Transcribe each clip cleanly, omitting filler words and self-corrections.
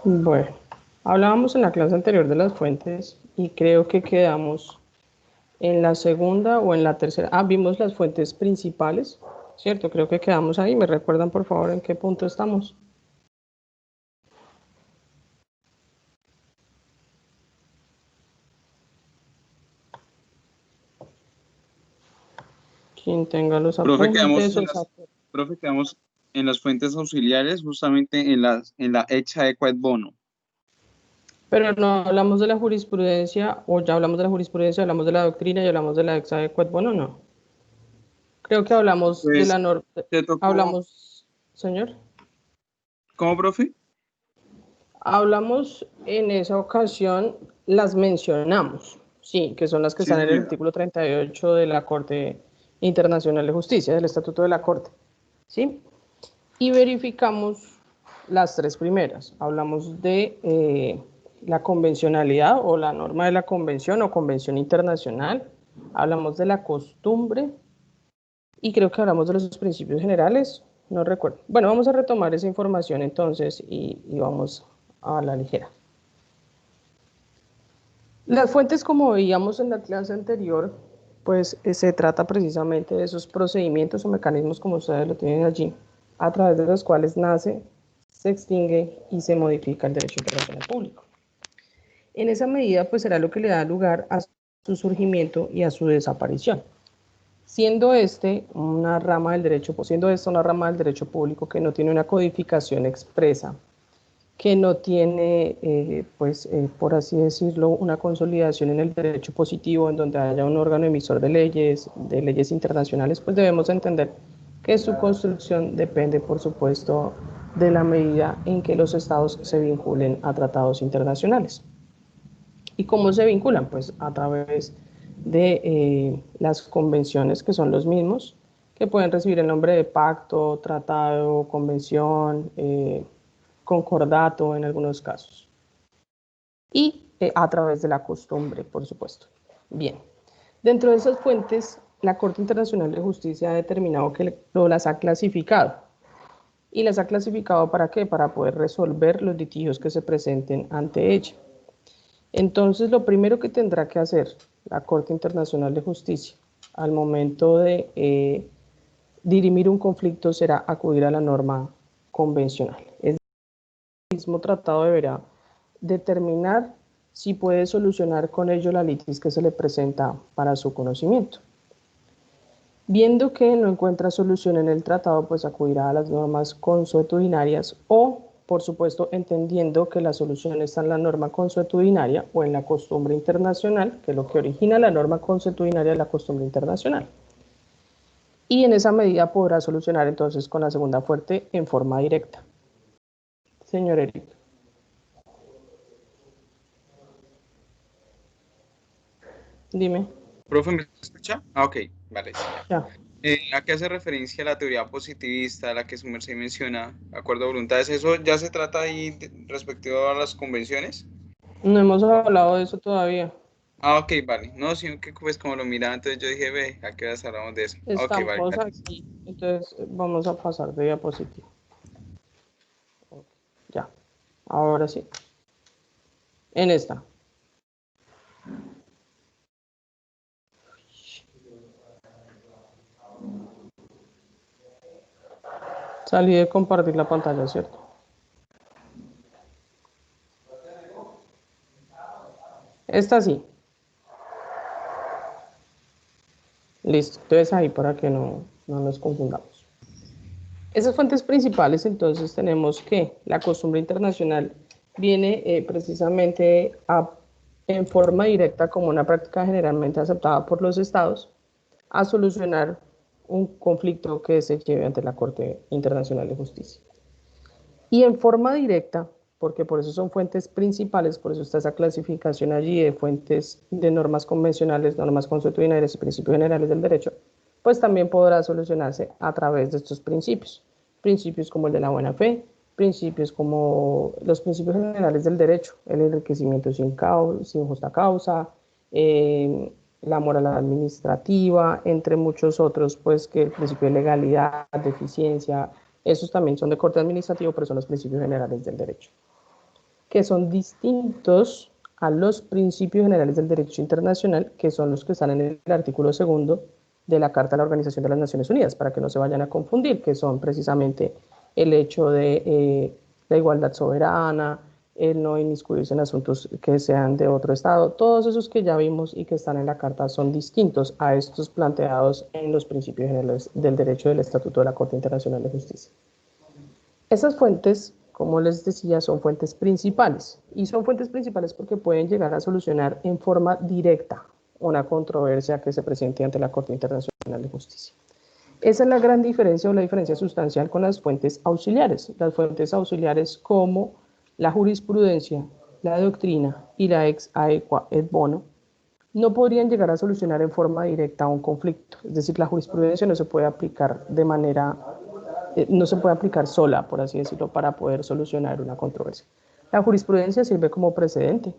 Bueno, hablábamos en la clase anterior de las fuentes y creo que quedamos en la segunda o en la tercera. Vimos las fuentes principales, ¿cierto? Creo que quedamos ahí. ¿Me recuerdan, por favor, en qué punto estamos? Quien tenga los Profe, apuntes o saque. profe, quedamos en las fuentes auxiliares, justamente en la hecha de quod bono. Pero no hablamos de la jurisprudencia, o ya hablamos de la jurisprudencia, hablamos de la doctrina y hablamos de la exa de quod bono, no. Creo que hablamos de Pues, la norma. te tocó, Hablamos, señor. ¿cómo, profe? Hablamos en esa ocasión, las mencionamos, sí, que son las que Sí, están en el señora. artículo 38 de la Corte Internacional de Justicia, del Estatuto de la Corte, ¿sí? Y verificamos las tres primeras. Hablamos de la convencionalidad o la norma de la convención o convención internacional. Hablamos de la costumbre y creo que hablamos de los principios generales. No recuerdo. Bueno, vamos a retomar esa información entonces y vamos a la ligera. Las fuentes, como veíamos en la clase anterior, pues se trata precisamente de esos procedimientos o mecanismos como ustedes lo tienen allí, a través de los cuales nace, se extingue y se modifica el derecho internacional público. En esa medida, pues será lo que le da lugar a su surgimiento y a su desaparición. Siendo una rama del derecho, siendo esta una rama del derecho público que no tiene una codificación expresa, que no tiene, por así decirlo, una consolidación en el derecho positivo, en donde haya un órgano emisor de leyes internacionales, pues debemos entender que su construcción depende, por supuesto, de la medida en que los estados se vinculen a tratados internacionales. ¿Y cómo se vinculan? Pues a través de las convenciones, que son los mismos, que pueden recibir el nombre de pacto, tratado, convención, concordato en algunos casos. Y a través de la costumbre, por supuesto. Bien, dentro de esas fuentes, la Corte Internacional de Justicia ha determinado que las ha clasificado. ¿Y las ha clasificado para qué? Para poder resolver los litigios que se presenten ante ella. Entonces, lo primero que tendrá que hacer la Corte Internacional de Justicia al momento de dirimir un conflicto será acudir a la norma convencional. Es el mismo tratado deberá determinar si puede solucionar con ello la litis que se le presenta para su conocimiento. Viendo que no encuentra solución en el tratado, pues acudirá a las normas consuetudinarias o, por supuesto, entendiendo que la solución está en la norma consuetudinaria o en la costumbre internacional, que es lo que origina la norma consuetudinaria de la costumbre internacional. Y en esa medida podrá solucionar entonces con la segunda fuente en forma directa. Señor Eric. Dime. ¿Profe, me escucha? Ok, vale, sí, ya. Ya. ¿A qué hace referencia la teoría positivista, a la que su merced menciona, acuerdo a voluntades? ¿Eso ya se trata ahí respecto a las convenciones? No hemos hablado de eso todavía. Ok, vale. No, sino que pues como lo miraba, entonces yo dije, ve, ¿a qué horas hablamos de eso? Ok, vale, Estamos gracias. aquí. Entonces vamos a pasar de diapositiva. Ya. Ahora sí. En esta. Salí de compartir la pantalla, ¿cierto? Esta sí. Listo. Entonces ahí para que no nos confundamos. Esas fuentes principales, entonces tenemos que la costumbre internacional viene precisamente en forma directa como una práctica generalmente aceptada por los estados a solucionar un conflicto que se lleve ante la Corte Internacional de Justicia. Y en forma directa, porque por eso son fuentes principales, por eso está esa clasificación allí de fuentes de normas convencionales, normas consuetudinarias y principios generales del derecho, pues también podrá solucionarse a través de estos principios. Principios como el de la buena fe, principios como los principios generales del derecho, el enriquecimiento sin justa causa, la moral administrativa, entre muchos otros, pues que el principio de legalidad, de eficiencia, esos también son de corte administrativo, pero son los principios generales del derecho. que son distintos a los principios generales del derecho internacional, que son los que están en el artículo 2 de la Carta de la Organización de las Naciones Unidas, para que no se vayan a confundir, que son precisamente el hecho de la igualdad soberana, el no inmiscuirse en asuntos que sean de otro Estado. Todos esos que ya vimos y que están en la Carta son distintos a estos planteados en los principios generales del derecho del Estatuto de la Corte Internacional de Justicia. Esas fuentes, como les decía, son fuentes principales, y son fuentes principales porque pueden llegar a solucionar en forma directa una controversia que se presente ante la Corte Internacional de Justicia. Esa es la gran diferencia o la diferencia sustancial con las fuentes auxiliares. Las fuentes auxiliares como la jurisprudencia, la doctrina y la ex aequo et bono no podrían llegar a solucionar en forma directa un conflicto. Es decir, la jurisprudencia no se puede aplicar de manera, no se puede aplicar sola, por así decirlo, para poder solucionar una controversia. La jurisprudencia sirve como precedente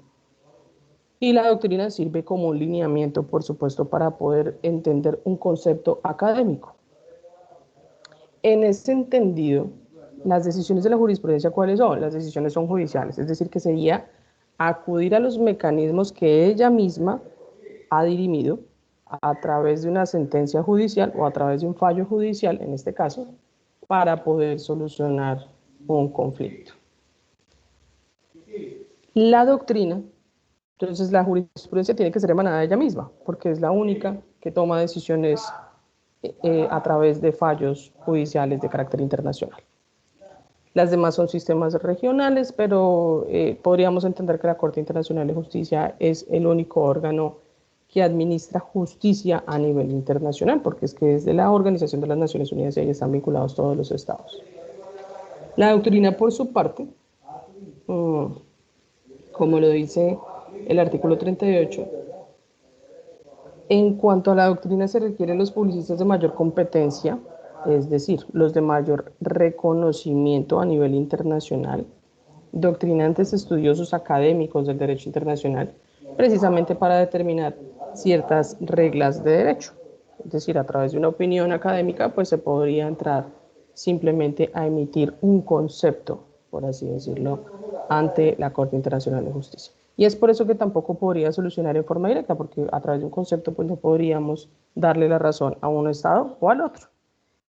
y la doctrina sirve como un lineamiento, por supuesto, para poder entender un concepto académico. En ese entendido, las decisiones de la jurisprudencia, ¿cuáles son? Las decisiones son judiciales, es decir, que sería acudir a los mecanismos que ella misma ha dirimido a través de una sentencia judicial o a través de un fallo judicial, en este caso, para poder solucionar un conflicto. La doctrina, entonces la jurisprudencia tiene que ser emanada de ella misma, porque es la única que toma decisiones a través de fallos judiciales de carácter internacional. Las demás son sistemas regionales, pero podríamos entender que la Corte Internacional de Justicia es el único órgano que administra justicia a nivel internacional, porque es que desde la Organización de las Naciones Unidas ahí están vinculados todos los estados. La doctrina, por su parte, como lo dice el artículo 38, en cuanto a la doctrina se requieren los publicistas de mayor competencia, es decir, los de mayor reconocimiento a nivel internacional, doctrinantes estudiosos académicos del derecho internacional, precisamente para determinar ciertas reglas de derecho. Es decir, a través de una opinión académica, pues se podría entrar simplemente a emitir un concepto, por así decirlo, ante la Corte Internacional de Justicia. Y es por eso que tampoco podría solucionar en forma directa, porque a través de un concepto pues no podríamos darle la razón a un Estado o al otro.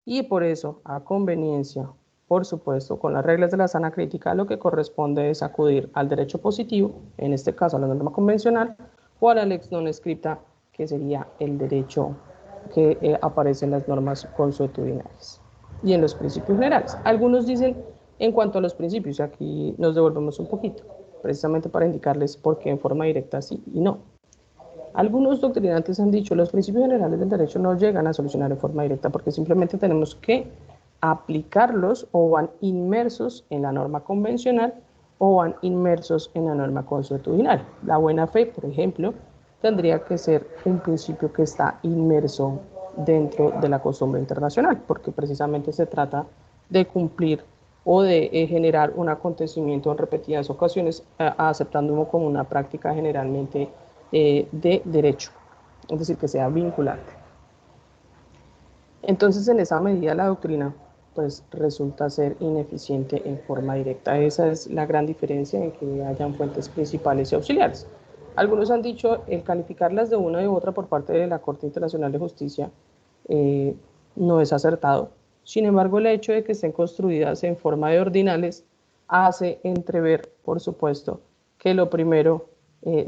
Y por eso, a conveniencia, por supuesto, con las reglas de la sana crítica, lo que corresponde es acudir al derecho positivo, en este caso a la norma convencional, o a la lex non scripta, que sería el derecho que aparece en las normas consuetudinarias y en los principios generales. Algunos dicen en cuanto a los principios, aquí nos devolvemos un poquito, precisamente para indicarles por qué en forma directa sí y no. Algunos doctrinantes han dicho los principios generales del derecho no llegan a solucionar en forma directa porque simplemente tenemos que aplicarlos o van inmersos en la norma convencional o van inmersos en la norma consuetudinaria. La buena fe, por ejemplo, tendría que ser un principio que está inmerso dentro de la costumbre internacional, porque precisamente se trata de cumplir o de generar un acontecimiento en repetidas ocasiones, aceptándolo como una práctica generalmente de derecho, es decir, que sea vinculante. Entonces, en esa medida, la doctrina pues resulta ser ineficiente en forma directa. Esa es la gran diferencia en que hayan fuentes principales y auxiliares. Algunos han dicho el calificarlas de una u otra por parte de la Corte Internacional de Justicia no es acertado. Sin embargo, el hecho de que estén construidas en forma de ordinales hace entrever, por supuesto, que lo primero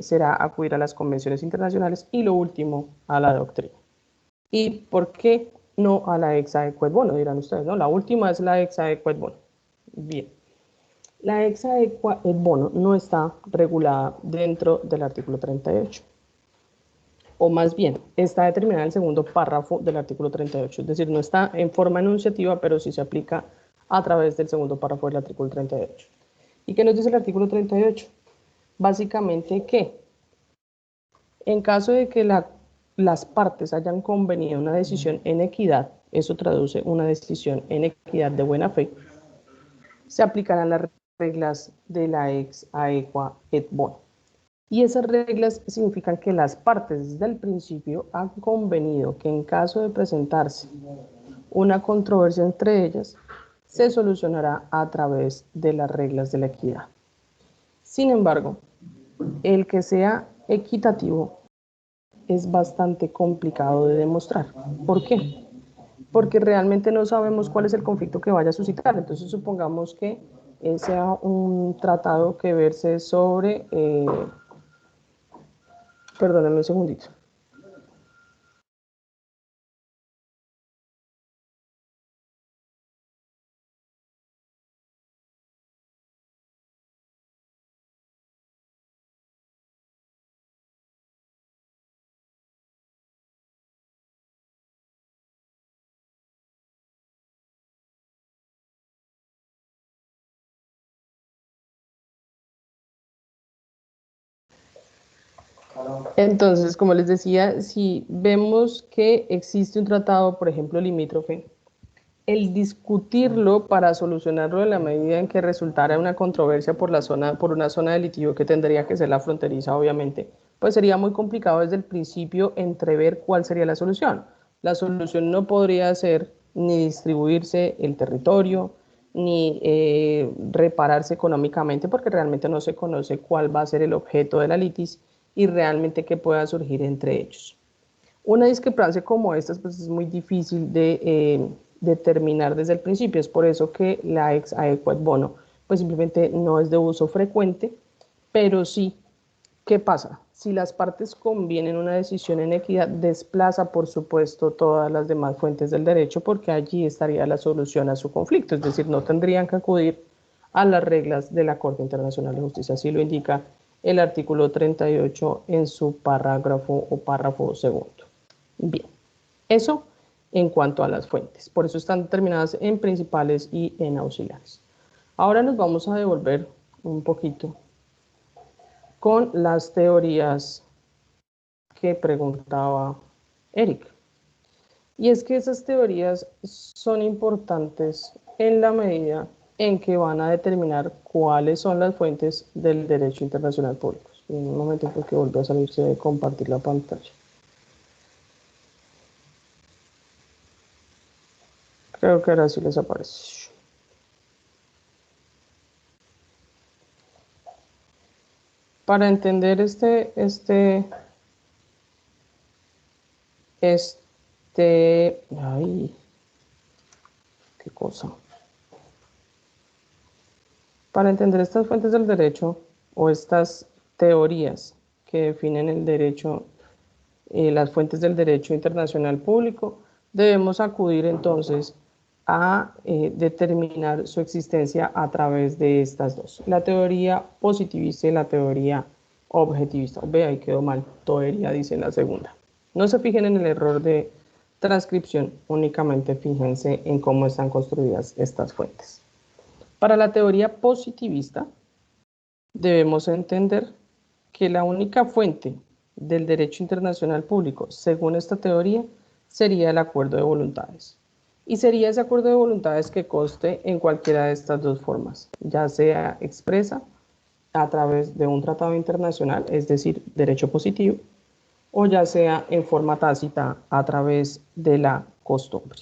será acudir a las convenciones internacionales y lo último a la doctrina. ¿Y por qué no a la ex aequo et bono? Dirán ustedes, ¿no? La última es la ex aequo et bono. Bien. La ex aequo et bono no está regulada dentro del artículo 38. O más bien, está determinada en el segundo párrafo del artículo 38. Es decir, no está en forma enunciativa, pero sí se aplica a través del segundo párrafo del artículo 38. ¿Y qué nos dice el artículo 38? Básicamente que en caso de que las partes hayan convenido una decisión en equidad, eso traduce una decisión en equidad de buena fe, se aplicarán las reglas de la ex aequo et bono. Y esas reglas significan que las partes desde el principio han convenido que en caso de presentarse una controversia entre ellas, se solucionará a través de las reglas de la equidad. Sin embargo, el que sea equitativo es bastante complicado de demostrar. ¿Por qué? Porque realmente no sabemos cuál es el conflicto que vaya a suscitar. Entonces, supongamos que sea un tratado que verse sobre, perdónenme un segundito. Entonces, como les decía, si vemos que existe un tratado, por ejemplo, limítrofe, el discutirlo para solucionarlo en la medida en que resultara una controversia por una zona de litigio que tendría que ser la fronteriza, obviamente, pues sería muy complicado desde el principio entrever cuál sería la solución. La solución no podría ser ni distribuirse el territorio, ni repararse económicamente, porque realmente no se conoce cuál va a ser el objeto de la litis y realmente qué pueda surgir entre ellos. Una discrepancia como esta pues, es muy difícil de determinar desde el principio. Es por eso que la ex aequo ad bono pues simplemente no es de uso frecuente, pero sí, ¿qué pasa? Si las partes convienen una decisión en equidad, desplaza por supuesto todas las demás fuentes del derecho porque allí estaría la solución a su conflicto, es decir, no tendrían que acudir a las reglas de la Corte Internacional de Justicia, así lo indica el artículo 38 en su parágrafo o párrafo segundo. Bien, eso en cuanto a las fuentes. Por eso están determinadas en principales y en auxiliares. Ahora nos vamos a devolver un poquito con las teorías que preguntaba Eric. Y es que esas teorías son importantes en la medida en que van a determinar cuáles son las fuentes del derecho internacional público. En un momento porque volvió a salirse de compartir la pantalla. Creo que ahora sí les aparece. Para entender ay, qué cosa. Para entender estas fuentes del derecho o estas teorías que definen el derecho, las fuentes del derecho internacional público, debemos acudir entonces a determinar su existencia a través de estas dos, la teoría positivista y la teoría objetivista. Ve, ahí quedó mal, teoría dice la segunda. No se fijen en el error de transcripción, únicamente fíjense en cómo están construidas estas fuentes. Para la teoría positivista, debemos entender que la única fuente del derecho internacional público, según esta teoría, sería el acuerdo de voluntades. Y sería ese acuerdo de voluntades que conste en cualquiera de estas dos formas, ya sea expresa a través de un tratado internacional, es decir, derecho positivo, o ya sea en forma tácita a través de la costumbre.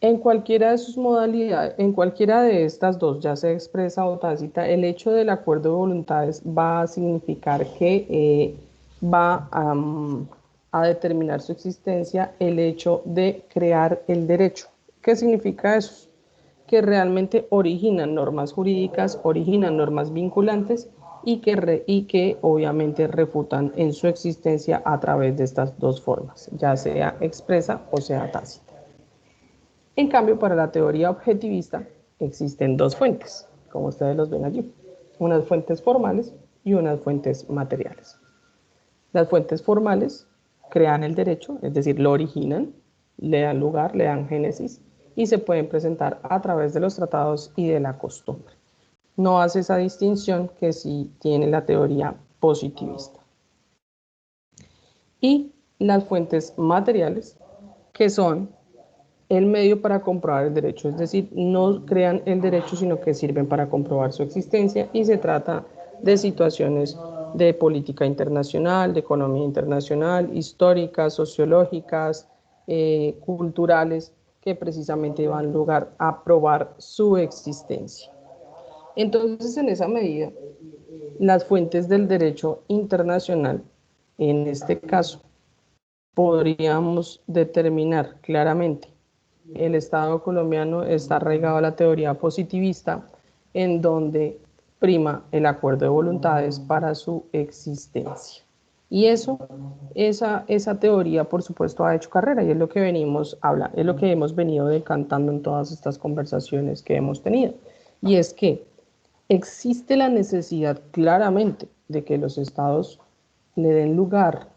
En cualquiera de sus modalidades, en cualquiera de estas dos, ya sea expresa o tácita, el hecho del acuerdo de voluntades va a significar que va a determinar su existencia el hecho de crear el derecho. ¿Qué significa eso? Que realmente originan normas jurídicas, originan normas vinculantes y que obviamente refutan en su existencia a través de estas dos formas, ya sea expresa o sea tácita. En cambio, para la teoría objetivista existen dos fuentes, como ustedes los ven allí, unas fuentes formales y unas fuentes materiales. Las fuentes formales crean el derecho, es decir, lo originan, le dan lugar, le dan génesis y se pueden presentar a través de los tratados y de la costumbre. No hace esa distinción que sí tiene la teoría positivista. Y las fuentes materiales, que son el medio para comprobar el derecho, es decir, no crean el derecho, sino que sirven para comprobar su existencia y se trata de situaciones de política internacional, de economía internacional, históricas, sociológicas, culturales, que precisamente van lugar a probar su existencia. Entonces, en esa medida, las fuentes del derecho internacional, en este caso, podríamos determinar claramente el Estado colombiano está arraigado a la teoría positivista, en donde prima el acuerdo de voluntades para su existencia. Y esa teoría, por supuesto, ha hecho carrera y es lo que venimos hablando, es lo que hemos venido decantando en todas estas conversaciones que hemos tenido. Y es que existe la necesidad claramente de que los estados le den lugar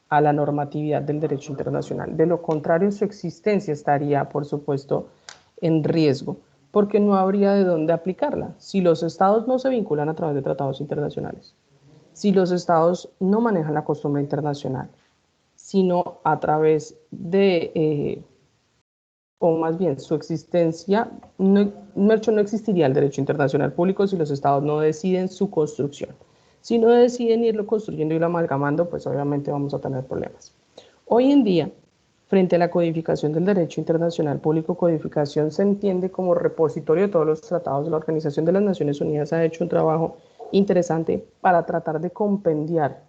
a la normatividad del derecho internacional. De lo contrario, su existencia estaría, por supuesto, en riesgo, porque no habría de dónde aplicarla. Si los estados no se vinculan a través de tratados internacionales, si los estados no manejan la costumbre internacional, sino a través de, o más bien su existencia, no existiría el derecho internacional público si los estados no deciden su construcción. Si no deciden irlo construyendo y irlo amalgamando, pues obviamente vamos a tener problemas. Hoy en día, frente a la codificación del derecho internacional público, codificación se entiende como repositorio de todos los tratados. La Organización de las Naciones Unidas ha hecho un trabajo interesante para tratar de compendiar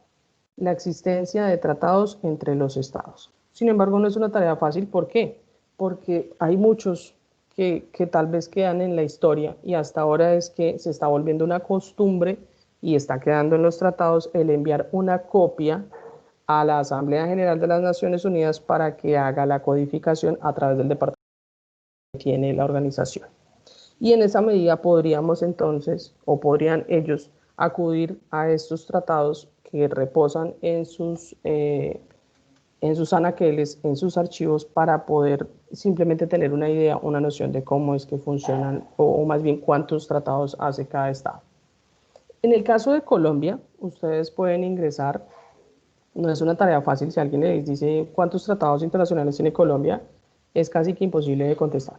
la existencia de tratados entre los estados. Sin embargo, no es una tarea fácil. ¿Por qué? Porque hay muchos que tal vez quedan en la historia y hasta ahora es que se está volviendo una costumbre y está quedando en los tratados el enviar una copia a la Asamblea General de las Naciones Unidas para que haga la codificación a través del departamento que tiene la organización. Y en esa medida podríamos entonces, o podrían ellos, acudir a estos tratados que reposan en sus anaqueles, en sus archivos, para poder simplemente tener una idea, una noción de cómo es que funcionan, o más bien cuántos tratados hace cada estado. En el caso de Colombia, ustedes pueden ingresar, no es una tarea fácil, si alguien les dice cuántos tratados internacionales tiene Colombia, es casi que imposible de contestar.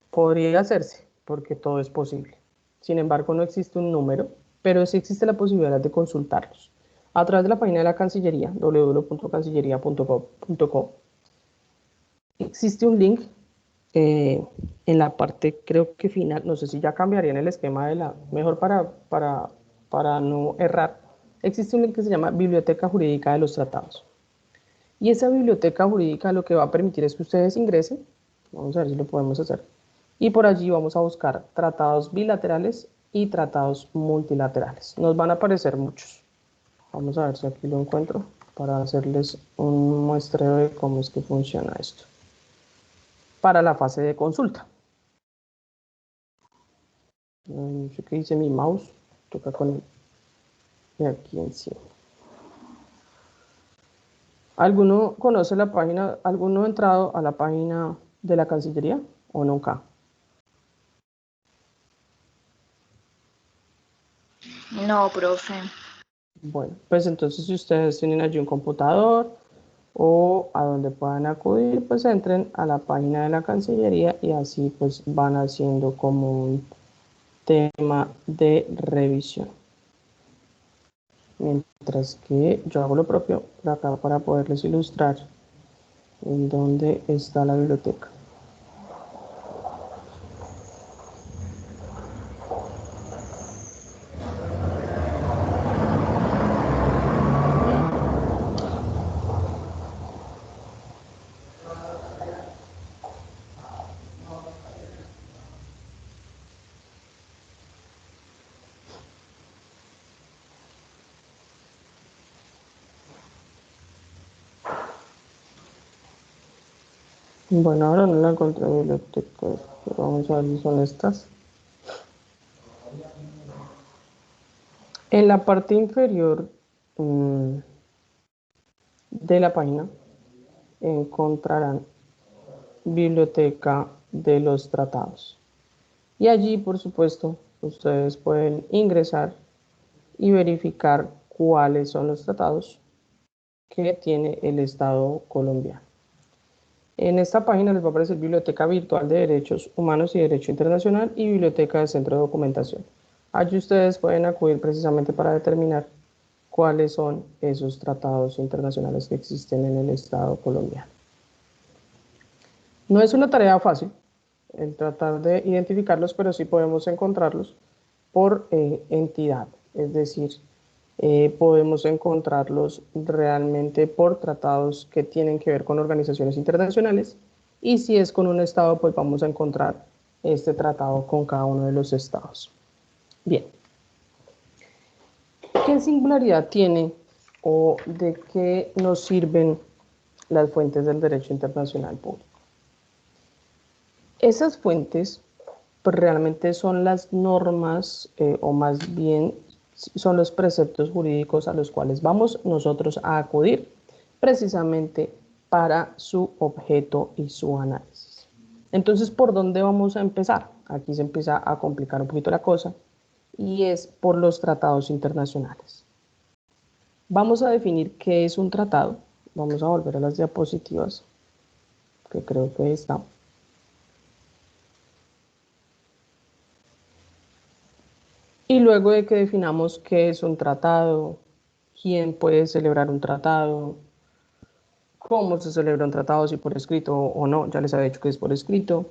Podría hacerse, porque todo es posible. Sin embargo, no existe un número, pero sí existe la posibilidad de consultarlos. A través de la página de la Cancillería, www.cancillería.gov.co, existe un link en la parte, creo que final, no sé si ya cambiaría en el esquema de la, mejor para no errar, existe un link que se llama Biblioteca Jurídica de los Tratados. Y esa biblioteca jurídica lo que va a permitir es que ustedes ingresen, vamos a ver si lo podemos hacer, y por allí vamos a buscar tratados bilaterales y tratados multilaterales. Nos van a aparecer muchos. Vamos a ver si aquí lo encuentro para hacerles un muestreo de cómo es que funciona esto. Para la fase de consulta. No sé qué dice mi mouse, toca con el aquí encima. ¿Alguno conoce la página, alguno ha entrado a la página de la Cancillería o nunca? No, profe. Bueno, pues entonces si ustedes tienen allí un computador o a donde puedan acudir, pues entren a la página de la Cancillería y así pues van haciendo como un tema de revisión. Mientras que yo hago lo propio por acá para poderles ilustrar en dónde está la biblioteca. Bueno, ahora no la encontré en la biblioteca, pero vamos a ver si son estas. En la parte inferior de la página encontrarán Biblioteca de los Tratados. Y allí, por supuesto, ustedes pueden ingresar y verificar cuáles son los tratados que tiene el Estado colombiano. En esta página les va a aparecer Biblioteca Virtual de Derechos Humanos y Derecho Internacional y Biblioteca de Centro de Documentación. Allí ustedes pueden acudir precisamente para determinar cuáles son esos tratados internacionales que existen en el Estado colombiano. No es una tarea fácil el tratar de identificarlos, pero sí podemos encontrarlos por entidad, es decir, podemos encontrarlos realmente por tratados que tienen que ver con organizaciones internacionales, y si es con un estado, pues vamos a encontrar este tratado con cada uno de los estados. Bien, ¿qué singularidad tiene o de qué nos sirven las fuentes del derecho internacional público? Esas fuentes pues, realmente son las normas o más bien son los preceptos jurídicos a los cuales vamos nosotros a acudir precisamente para su objeto y su análisis. Entonces, ¿por dónde vamos a empezar? Aquí se empieza a complicar un poquito la cosa y es por los tratados internacionales. Vamos a definir qué es un tratado. Vamos a volver a las diapositivas, que creo que está. Y luego de que definamos qué es un tratado, quién puede celebrar un tratado, cómo se celebra un tratado, si por escrito o no, ya les había dicho que es por escrito,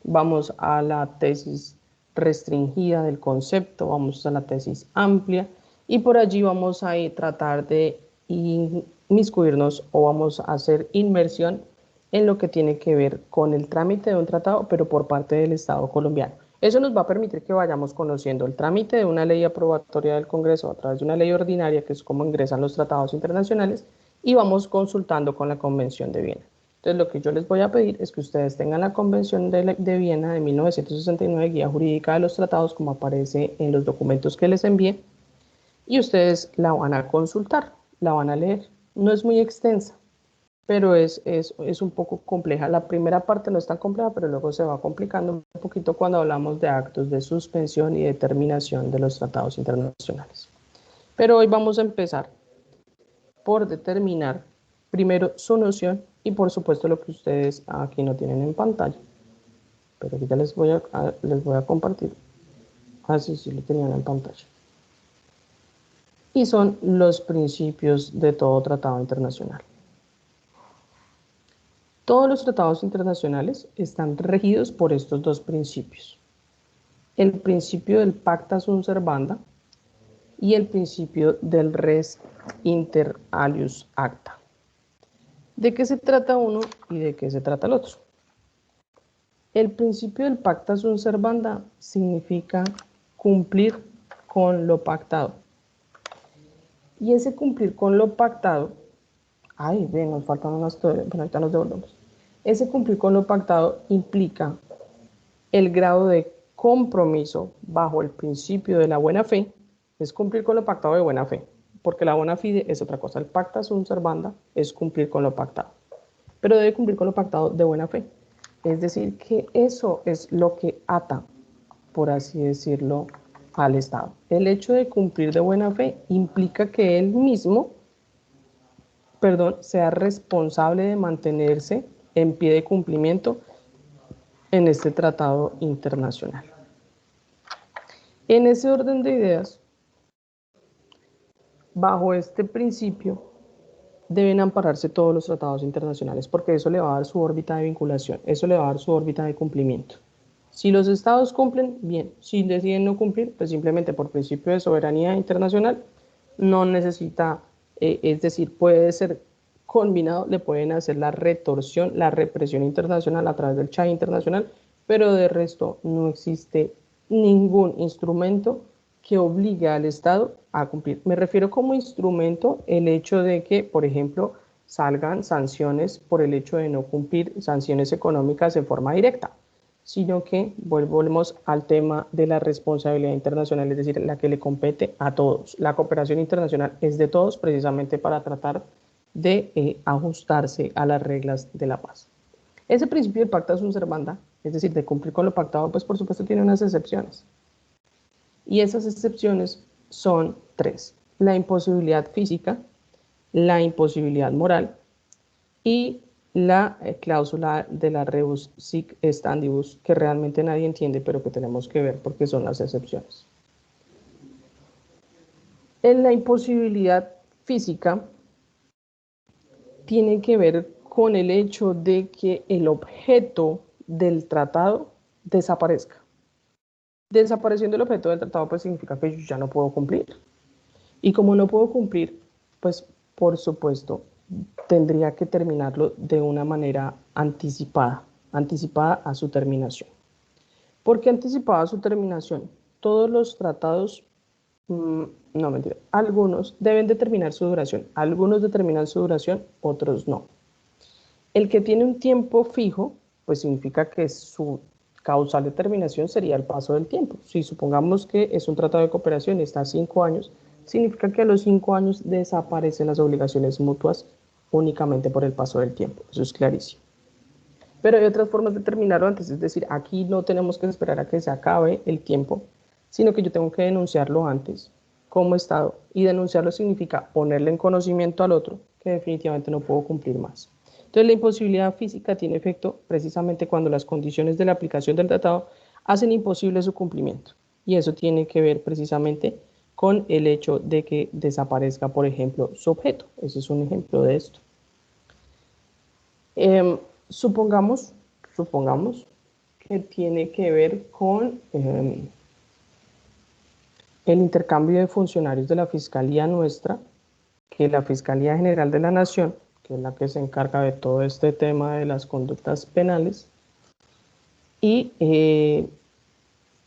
vamos a la tesis restringida del concepto, vamos a la tesis amplia, y por allí vamos a tratar de inmiscuirnos o vamos a hacer inmersión en lo que tiene que ver con el trámite de un tratado, pero por parte del Estado colombiano. Eso nos va a permitir que vayamos conociendo el trámite de una ley aprobatoria del Congreso a través de una ley ordinaria, que es como ingresan los tratados internacionales, y vamos consultando con la Convención de Viena. Entonces, lo que yo les voy a pedir es que ustedes tengan la Convención de Viena de 1969, Guía Jurídica de los Tratados, como aparece en los documentos que les envié, y ustedes la van a consultar, la van a leer. No es muy extensa, pero es un poco compleja. La primera parte no es tan compleja, pero luego se va complicando un poquito cuando hablamos de actos de suspensión y determinación de los tratados internacionales. Pero hoy vamos a empezar por determinar primero su noción y por supuesto lo que ustedes aquí no tienen en pantalla. Pero ahorita les voy a compartir. Así sí lo tenían en pantalla. Y son los principios de todo tratado internacional. Todos los tratados internacionales están regidos por estos dos principios. El principio del pacta sunt servanda y el principio del res inter alius acta. ¿De qué se trata uno y de qué se trata el otro? El principio del pacta sunt servanda significa cumplir con lo pactado. Y ese cumplir con lo pactado, nos faltan unas, bueno, ahorita nos devolvemos. Ese cumplir con lo pactado implica el grado de compromiso bajo el principio de la buena fe, es cumplir con lo pactado de buena fe, porque la buena fide es otra cosa. El pacta sunt servanda es cumplir con lo pactado, pero debe cumplir con lo pactado de buena fe. Es decir, que eso es lo que ata, por así decirlo, al Estado. El hecho de cumplir de buena fe implica que él mismo, sea responsable de mantenerse en pie de cumplimiento en este tratado internacional. En ese orden de ideas, bajo este principio, deben ampararse todos los tratados internacionales, porque eso le va a dar su órbita de vinculación, eso le va a dar su órbita de cumplimiento. Si los estados cumplen, bien. Si deciden no cumplir, pues simplemente por principio de soberanía internacional, no necesita, es decir, puede ser combinado, le pueden hacer la retorsión, la represión internacional a través del CHAI internacional, pero de resto no existe ningún instrumento que obligue al Estado a cumplir. Me refiero como instrumento el hecho de que, por ejemplo, salgan sanciones por el hecho de no cumplir, sanciones económicas de forma directa, sino que volvemos al tema de la responsabilidad internacional, es decir, la que le compete a todos. La cooperación internacional es de todos precisamente para tratar de ajustarse a las reglas de la paz. Ese principio del pacta sunt servanda, es decir, de cumplir con lo pactado, pues por supuesto tiene unas excepciones. Y esas excepciones son tres: la imposibilidad física, la imposibilidad moral y la cláusula de la rebus sic stantibus, que realmente nadie entiende, pero que tenemos que ver porque son las excepciones. En la imposibilidad física tiene que ver con el hecho de que el objeto del tratado desaparezca. Desapareciendo el objeto del tratado, pues significa que yo ya no puedo cumplir. Y como no puedo cumplir, pues por supuesto tendría que terminarlo de una manera anticipada, anticipada a su terminación. ¿Por qué anticipada a su terminación? Todos los tratados, no mentira, algunos deben determinar su duración, algunos determinan su duración, otros no. El que tiene un tiempo fijo, pues significa que su causal de terminación sería el paso del tiempo. Si supongamos que es un tratado de cooperación y está a 5 años, significa que a los 5 años desaparecen las obligaciones mutuas únicamente por el paso del tiempo. Eso es clarísimo. Pero hay otras formas de terminarlo antes, es decir, aquí no tenemos que esperar a que se acabe el tiempo, sino que yo tengo que denunciarlo antes como Estado, y denunciarlo significa ponerle en conocimiento al otro que definitivamente no puedo cumplir más. Entonces la imposibilidad física tiene efecto precisamente cuando las condiciones de la aplicación del tratado hacen imposible su cumplimiento, y eso tiene que ver precisamente con el hecho de que desaparezca, por ejemplo, su objeto. Ese es un ejemplo de esto. Supongamos que tiene que ver con el intercambio de funcionarios de la Fiscalía nuestra, que la Fiscalía General de la Nación, que es la que se encarga de todo este tema de las conductas penales, y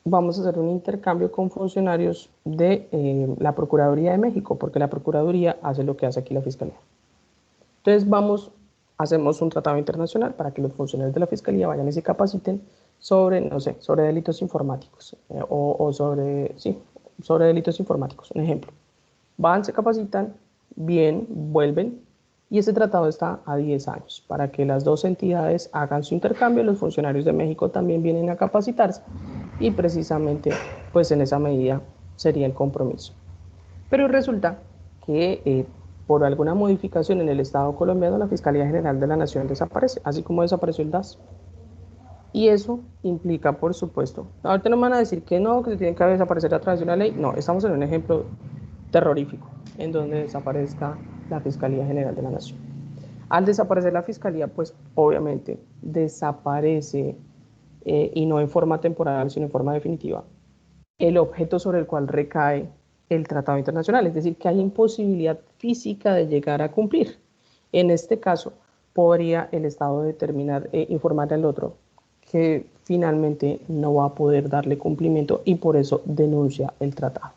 vamos a hacer un intercambio con funcionarios de la Procuraduría de México, porque la Procuraduría hace lo que hace aquí la Fiscalía. Entonces hacemos un tratado internacional para que los funcionarios de la Fiscalía vayan y se capaciten sobre, no sé, sobre delitos informáticos, sobre delitos informáticos, un ejemplo. Van, se capacitan, bien, vuelven, y ese tratado está a 10 años, para que las dos entidades hagan su intercambio. Los funcionarios de México también vienen a capacitarse, y precisamente, pues en esa medida sería el compromiso. Pero resulta que por alguna modificación en el Estado colombiano, la Fiscalía General de la Nación desaparece, así como desapareció el DAS. Y eso implica, por supuesto, ahorita no me van a decir que no, que se tiene que desaparecer a través de una ley. No, estamos en un ejemplo terrorífico, en donde desaparezca la Fiscalía General de la Nación. Al desaparecer la Fiscalía, pues obviamente desaparece, y no en forma temporal, sino en forma definitiva, el objeto sobre el cual recae el tratado internacional, es decir, que hay imposibilidad física de llegar a cumplir. En este caso, podría el Estado determinar, informar al otro que finalmente no va a poder darle cumplimiento, y por eso denuncia el tratado.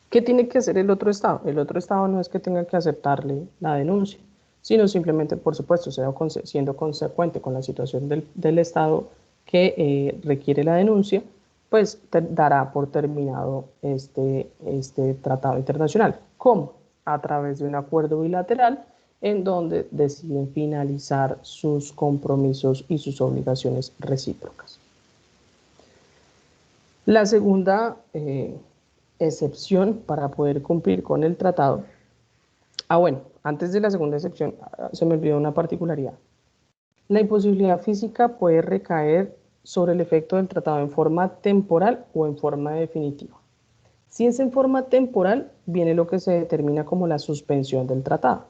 ¿Qué tiene que hacer el otro Estado? El otro Estado no es que tenga que aceptarle la denuncia, sino simplemente, por supuesto, siendo consecuente con la situación del Estado que requiere la denuncia, pues dará por terminado este tratado internacional. ¿Cómo? A través de un acuerdo bilateral en donde deciden finalizar sus compromisos y sus obligaciones recíprocas. La segunda excepción para poder cumplir con el tratado. Bueno, antes de la segunda excepción, se me olvidó una particularidad. La imposibilidad física puede recaer sobre el efecto del tratado en forma temporal o en forma definitiva. Si es en forma temporal, viene lo que se determina como la suspensión del tratado.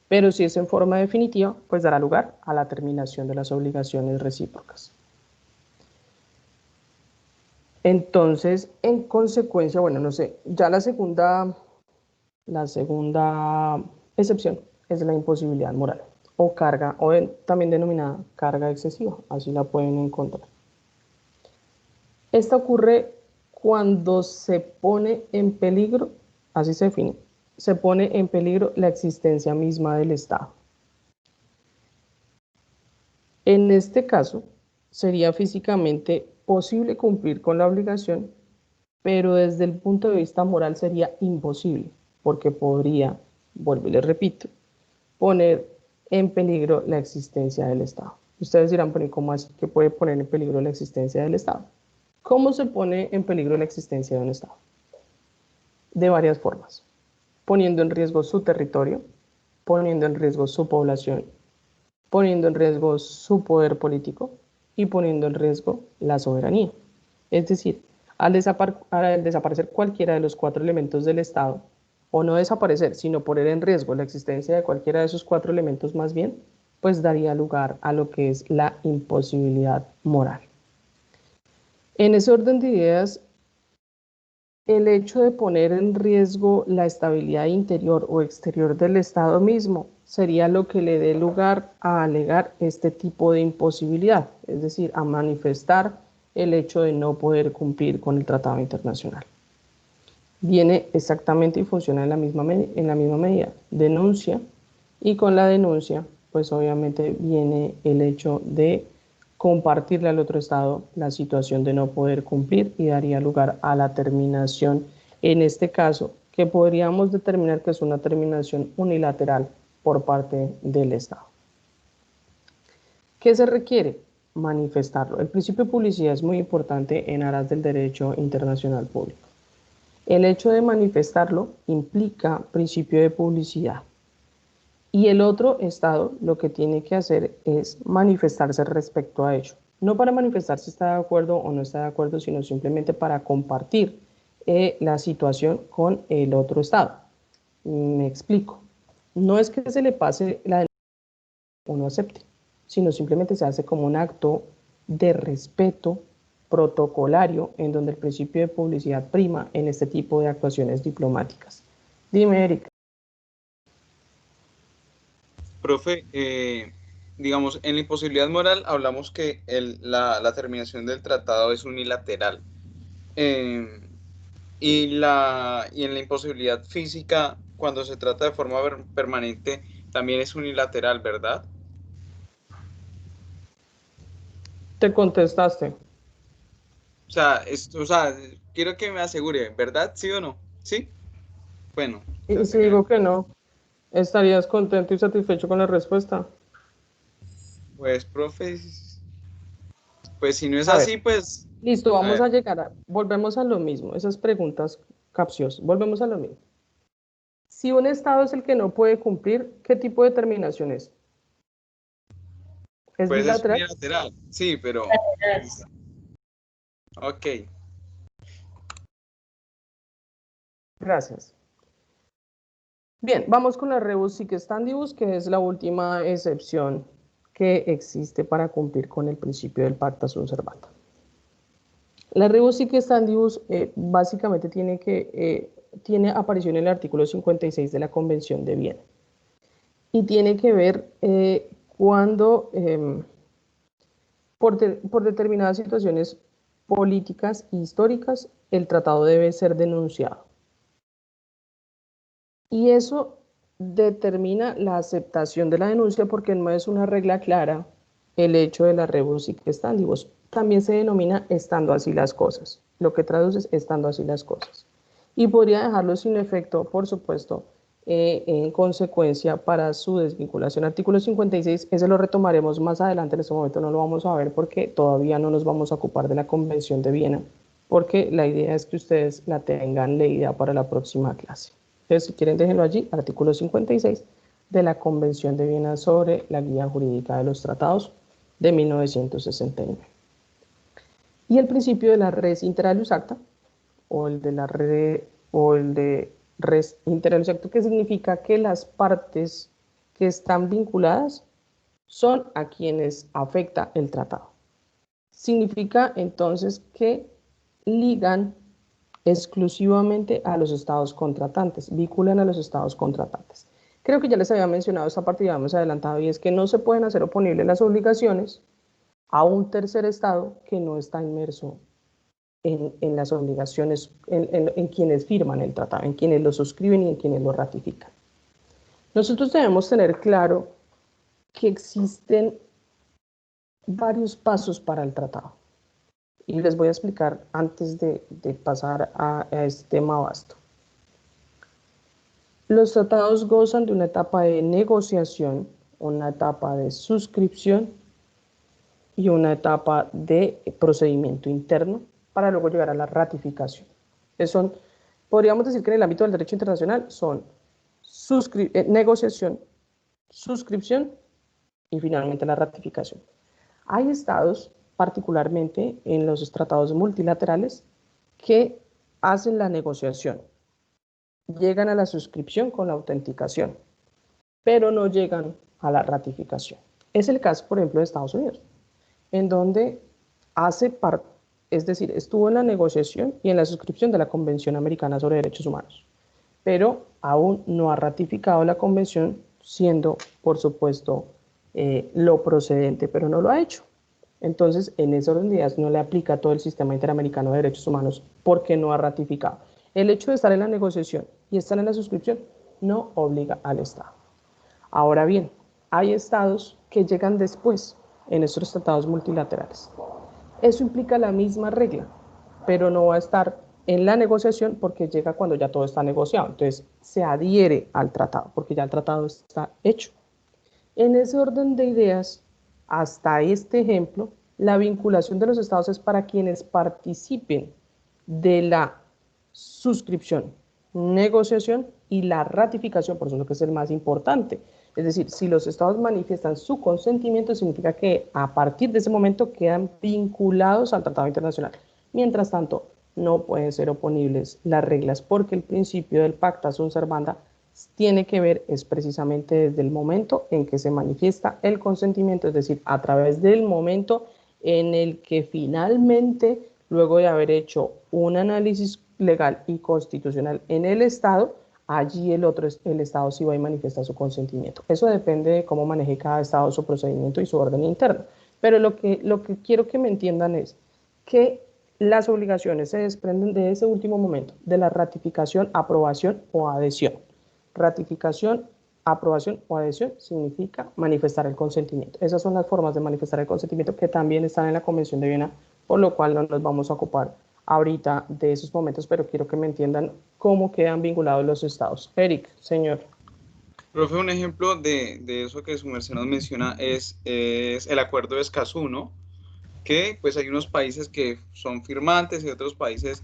Pero si es en forma definitiva, pues dará lugar a la terminación de las obligaciones recíprocas. Entonces, en consecuencia, bueno, no sé, ya la segunda excepción es la imposibilidad moral o carga, o también denominada carga excesiva, así la pueden encontrar. Esta ocurre cuando se pone en peligro, así se define, se pone en peligro la existencia misma del Estado. En este caso, sería físicamente posible cumplir con la obligación, pero desde el punto de vista moral sería imposible, porque podría, vuelvo y les repito, poner en peligro la existencia del Estado. Ustedes dirán, pero ¿cómo así que puede poner en peligro la existencia del Estado? ¿Cómo se pone en peligro la existencia de un Estado? De varias formas. Poniendo en riesgo su territorio, poniendo en riesgo su población, poniendo en riesgo su poder político y poniendo en riesgo la soberanía. Es decir, al desaparecer cualquiera de los 4 elementos del Estado, o no desaparecer, sino poner en riesgo la existencia de cualquiera de esos 4 elementos más bien, pues daría lugar a lo que es la imposibilidad moral. En ese orden de ideas, el hecho de poner en riesgo la estabilidad interior o exterior del Estado mismo sería lo que le dé lugar a alegar este tipo de imposibilidad, es decir, a manifestar el hecho de no poder cumplir con el tratado internacional. Viene exactamente y funciona en la misma medida. Denuncia, y con la denuncia, pues obviamente viene el hecho de compartirle al otro Estado la situación de no poder cumplir y daría lugar a la terminación, en este caso, que podríamos determinar que es una terminación unilateral por parte del Estado. ¿Qué se requiere? Manifestarlo. El principio de publicidad es muy importante en aras del derecho internacional público. El hecho de manifestarlo implica principio de publicidad. Y el otro Estado lo que tiene que hacer es manifestarse respecto a ello. No para manifestar si está de acuerdo o no está de acuerdo, sino simplemente para compartir la situación con el otro Estado. Me explico. No es que se le pase la denuncia o no acepte, sino simplemente se hace como un acto de respeto protocolario en donde el principio de publicidad prima en este tipo de actuaciones diplomáticas. Dime, Erika. Profe, digamos, en la imposibilidad moral hablamos que la terminación del tratado es unilateral. Eh, y en la imposibilidad física, cuando se trata de forma permanente, también es unilateral, ¿verdad? Te contestaste. O sea, quiero que me asegure, ¿verdad? ¿Sí o no? ¿Sí? Bueno, Y si digo que no, ¿estarías contento y satisfecho con la respuesta? pues, profe, pues si no es A ver, así, pues, listo, a vamos ver, a llegar volvemos a lo mismo, esas preguntas capciosas, volvemos a lo mismo. Si un Estado es el que no puede cumplir, ¿qué tipo de determinación es? ¿Es pues es bilateral? unilateral, sí, pero, ok. Gracias. Bien, vamos con la rebus sic stantibus, que es la última excepción que existe para cumplir con el principio del pacta sunt servanda. La rebus sic stantibus básicamente tiene aparición en el artículo 56 de la Convención de Viena y tiene que ver cuando por determinadas situaciones políticas e históricas el tratado debe ser denunciado. Y eso determina la aceptación de la denuncia porque no es una regla clara el hecho de la rebus sic stantibus. También se denomina estando así las cosas, lo que traduce es estando así las cosas. Y podría dejarlo sin efecto, por supuesto, en consecuencia para su desvinculación. Artículo 56, ese lo retomaremos más adelante, en este momento no lo vamos a ver porque todavía no nos vamos a ocupar de la Convención de Viena, porque la idea es que ustedes la tengan leída para la próxima clase. Entonces, si quieren, déjenlo allí, artículo 56 de la Convención de Viena sobre la Guía Jurídica de los Tratados de 1969. Y el principio de la res inter alius acta, o el de res inter alius acta, que significa que las partes que están vinculadas son a quienes afecta el tratado. Significa entonces que ligan exclusivamente a los estados contratantes, vinculan a los estados contratantes. Creo que ya les había mencionado esta parte, ya hemos adelantado, y es que no se pueden hacer oponibles las obligaciones a un tercer estado que no está inmerso en las obligaciones, en quienes firman el tratado, en quienes lo suscriben y en quienes lo ratifican. Nosotros debemos tener claro que existen varios pasos para el tratado. Y les voy a explicar antes de pasar a este tema vasto. Los tratados gozan de una etapa de negociación, una etapa de suscripción y una etapa de procedimiento interno para luego llegar a la ratificación. Podríamos decir que en el ámbito del derecho internacional son negociación, suscripción y finalmente la ratificación. Hay estados, particularmente en los tratados multilaterales, que hacen la negociación, llegan a la suscripción con la autenticación, pero no llegan a la ratificación. Es el caso, por ejemplo, de Estados Unidos, en donde hace es decir, estuvo en la negociación y en la suscripción de la Convención Americana sobre Derechos Humanos, pero aún no ha ratificado la convención, siendo, por supuesto, lo procedente, pero no lo ha hecho. Entonces, en ese orden de ideas no le aplica todo el sistema interamericano de derechos humanos porque no ha ratificado. El hecho de estar en la negociación y estar en la suscripción no obliga al Estado. Ahora bien, hay estados que llegan después en estos tratados multilaterales. Eso implica la misma regla, pero no va a estar en la negociación porque llega cuando ya todo está negociado. Entonces, se adhiere al tratado porque ya el tratado está hecho. En ese orden de ideas, hasta este ejemplo, la vinculación de los estados es para quienes participen de la suscripción, negociación y la ratificación, por eso es lo que es el más importante. Es decir, si los estados manifiestan su consentimiento, significa que a partir de ese momento quedan vinculados al tratado internacional. Mientras tanto, no pueden ser oponibles las reglas porque el principio del pacta sunt servanda tiene que ver es precisamente desde el momento en que se manifiesta el consentimiento, es decir, a través del momento en el que finalmente, luego de haber hecho un análisis legal y constitucional en el Estado, allí el Estado sí va y manifiesta su consentimiento. Eso depende de cómo maneje cada Estado su procedimiento y su orden interno. Pero lo que quiero que me entiendan es que las obligaciones se desprenden de ese último momento, de la ratificación, aprobación o adhesión. Ratificación, aprobación o adhesión significa manifestar el consentimiento. Esas son las formas de manifestar el consentimiento que también están en la Convención de Viena, por lo cual no nos vamos a ocupar ahorita de esos momentos, pero quiero que me entiendan cómo quedan vinculados los estados. Eric, señor. Profe, un ejemplo de eso que su merced nos menciona es el acuerdo de Escazú, ¿no? Que pues hay unos países que son firmantes y otros países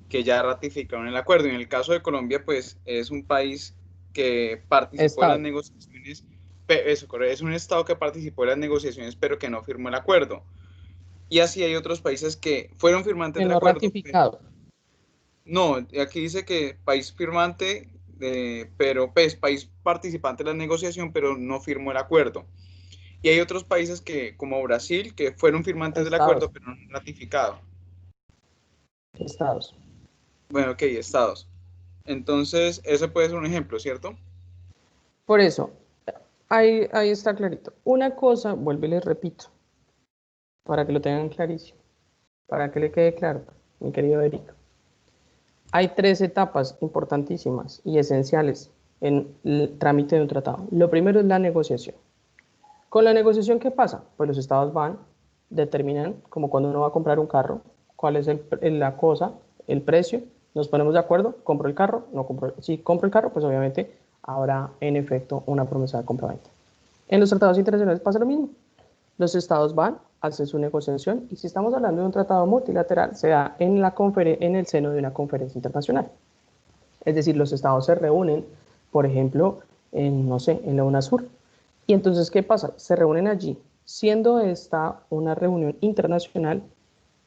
que ya ratificaron el acuerdo. En el caso de Colombia, pues es un país que participó en las negociaciones, es un estado que participó en las negociaciones, pero que no firmó el acuerdo. Y así hay otros países que fueron firmantes del acuerdo. Ratificado. No, aquí dice que país firmante, pero pues país participante de la negociación, pero no firmó el acuerdo. Y hay otros países que, como Brasil, que fueron firmantes del acuerdo, pero no han ratificado. Estados. Bueno, ok, estados. Entonces, ese puede ser un ejemplo, ¿cierto? Por eso, ahí está clarito. Una cosa, vuelvo y les repito, para que lo tengan clarísimo, para que le quede claro, mi querido Eric. Hay 3 etapas importantísimas y esenciales en el trámite de un tratado. Lo primero es la negociación. Con la negociación, ¿qué pasa? Pues los estados van, determinan, como cuando uno va a comprar un carro, cuál es la cosa, el precio, nos ponemos de acuerdo, compro el carro, no compro. Si compro el carro, pues obviamente habrá en efecto una promesa de compra-venta. En los tratados internacionales pasa lo mismo. Los estados van, hacen su negociación y si estamos hablando de un tratado multilateral, se da en el seno de una conferencia internacional. Es decir, los estados se reúnen, por ejemplo, no sé, en la UNASUR. Y entonces, ¿qué pasa? Se reúnen allí. Siendo esta una reunión internacional,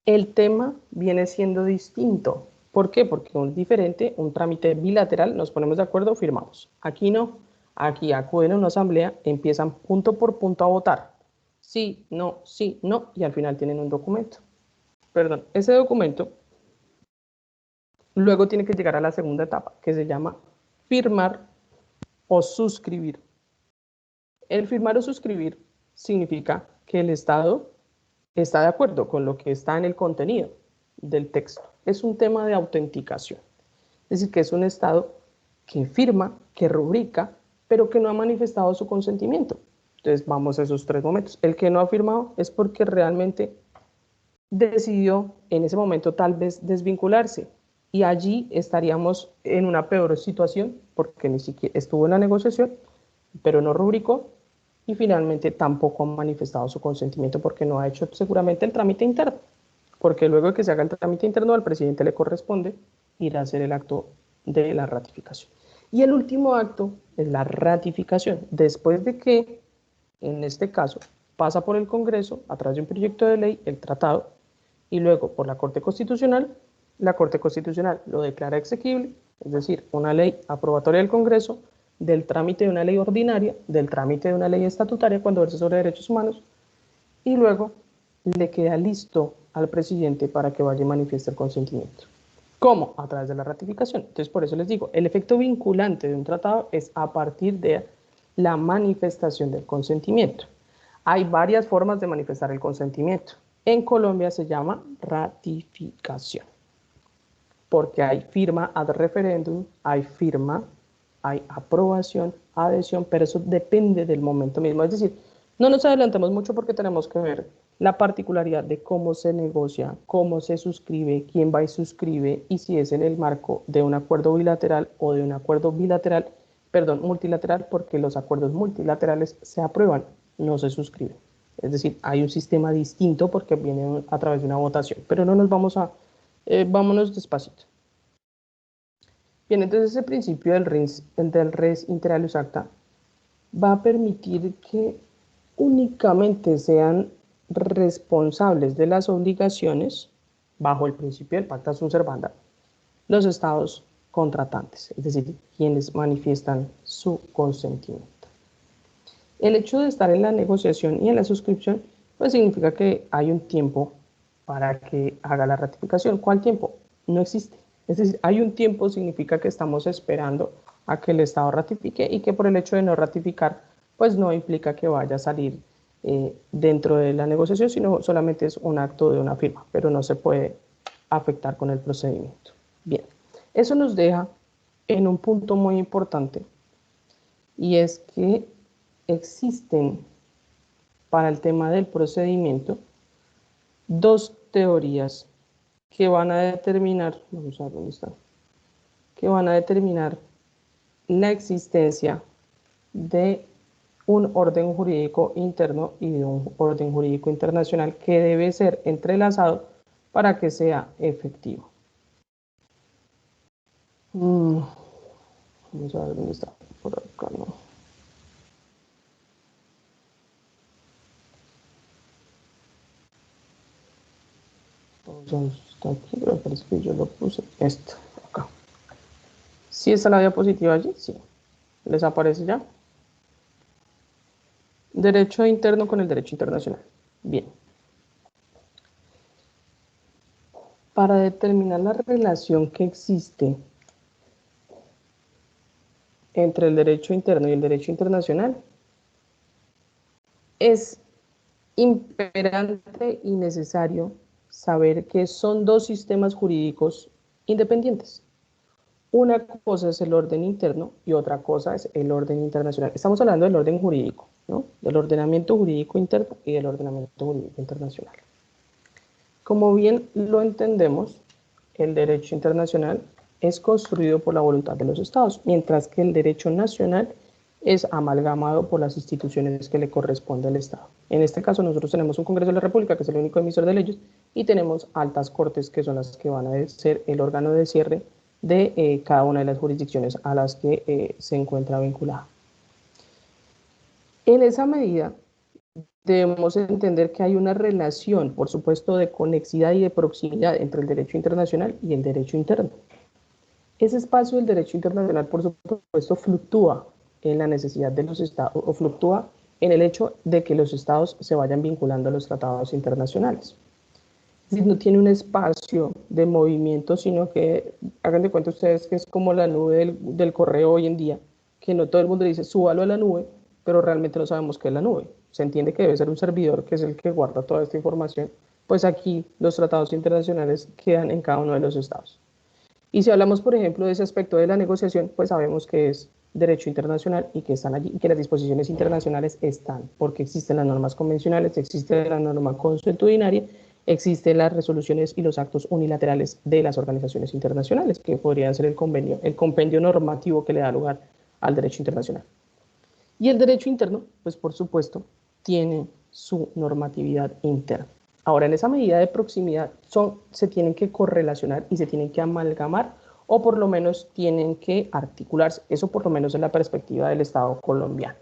el tema viene siendo distinto. ¿Por qué? Porque es diferente, un trámite bilateral, nos ponemos de acuerdo, firmamos. Aquí no, aquí acuden a una asamblea, empiezan punto por punto a votar. Sí, no, y al final tienen un documento. Perdón, ese documento luego tiene que llegar a la segunda etapa, que se llama firmar o suscribir. El firmar o suscribir significa que el Estado está de acuerdo con lo que está en el contenido del texto. Es un tema de autenticación. Es decir, que es un Estado que firma, que rubrica, pero que no ha manifestado su consentimiento. Entonces vamos a esos 3 momentos. El que no ha firmado es porque realmente decidió en ese momento tal vez desvincularse y allí estaríamos en una peor situación porque ni siquiera estuvo en la negociación, pero no rubricó y finalmente tampoco ha manifestado su consentimiento porque no ha hecho seguramente el trámite interno, porque luego de que se haga el trámite interno al presidente le corresponde ir a hacer el acto de la ratificación. Y el último acto es la ratificación, después de que, en este caso, pasa por el Congreso a través de un proyecto de ley, el tratado, y luego por la Corte Constitucional lo declara exequible, es decir, una ley aprobatoria del Congreso, del trámite de una ley ordinaria, del trámite de una ley estatutaria cuando verse sobre derechos humanos, y luego le queda listo al presidente para que vaya y manifieste el consentimiento. ¿Cómo? A través de la ratificación. Entonces, por eso les digo, el efecto vinculante de un tratado es a partir de la manifestación del consentimiento. Hay varias formas de manifestar el consentimiento. En Colombia se llama ratificación, porque hay firma ad referendum, hay firma, hay aprobación, adhesión, pero eso depende del momento mismo. Es decir, no nos adelantemos mucho porque tenemos que ver la particularidad de cómo se negocia, cómo se suscribe, quién va y suscribe, y si es en el marco de un acuerdo bilateral o de un acuerdo multilateral, porque los acuerdos multilaterales se aprueban, no se suscriben. Es decir, hay un sistema distinto porque viene a través de una votación, pero no nos vamos a... vámonos despacito. Bien, entonces ese principio del res inter alios acta va a permitir que únicamente sean responsables de las obligaciones, bajo el principio del pacta sunt servanda, los estados contratantes, es decir, quienes manifiestan su consentimiento. El hecho de estar en la negociación y en la suscripción, pues significa que hay un tiempo para que haga la ratificación. ¿Cuál tiempo? No existe. Es decir, hay un tiempo significa que estamos esperando a que el Estado ratifique y que por el hecho de no ratificar, pues no implica que vaya a salir dentro de la negociación, sino solamente es un acto de una firma, pero no se puede afectar con el procedimiento. Bien, eso nos deja en un punto muy importante y es que existen para el tema del procedimiento dos teorías que van a determinar, vamos a ver dónde está, que van a determinar la existencia de un orden jurídico interno y de un orden jurídico internacional que debe ser entrelazado para que sea efectivo. Vamos a ver dónde está, por acá no. Entonces, está aquí, pero parece que yo lo puse, esto, acá. ¿Sí está la diapositiva allí? Sí. ¿Les aparece ya? Derecho interno con el derecho internacional. Bien. Para determinar la relación que existe entre el derecho interno y el derecho internacional, es imperante y necesario saber que son dos sistemas jurídicos independientes. Una cosa es el orden interno y otra cosa es el orden internacional. Estamos hablando del orden jurídico, ¿no? Del ordenamiento jurídico interno y del ordenamiento jurídico internacional. Como bien lo entendemos, el derecho internacional es construido por la voluntad de los estados, mientras que el derecho nacional es amalgamado por las instituciones que le corresponde al Estado. En este caso nosotros tenemos un Congreso de la República, que es el único emisor de leyes, y tenemos altas cortes, que son las que van a ser el órgano de cierre de cada una de las jurisdicciones a las que se encuentra vinculada. En esa medida, debemos entender que hay una relación, por supuesto, de conexidad y de proximidad entre el derecho internacional y el derecho interno. Ese espacio del derecho internacional, por supuesto, fluctúa en la necesidad de los estados, o fluctúa en el hecho de que los estados se vayan vinculando a los tratados internacionales. Es decir, no tiene un espacio de movimiento, sino que, hagan de cuenta ustedes que es como la nube del correo hoy en día, que no todo el mundo dice, súbalo a la nube, pero realmente no sabemos qué es la nube. Se entiende que debe ser un servidor que es el que guarda toda esta información, pues aquí los tratados internacionales quedan en cada uno de los estados. Y si hablamos, por ejemplo, de ese aspecto de la negociación, pues sabemos que es derecho internacional y que están allí, y que las disposiciones internacionales están, porque existen las normas convencionales, existe la norma consuetudinaria, existen las resoluciones y los actos unilaterales de las organizaciones internacionales, que podrían ser el compendio normativo que le da lugar al derecho internacional. Y el derecho interno, pues por supuesto, tiene su normatividad interna. Ahora, en esa medida de proximidad se tienen que correlacionar y se tienen que amalgamar, o por lo menos tienen que articularse. Eso por lo menos en la perspectiva del Estado colombiano.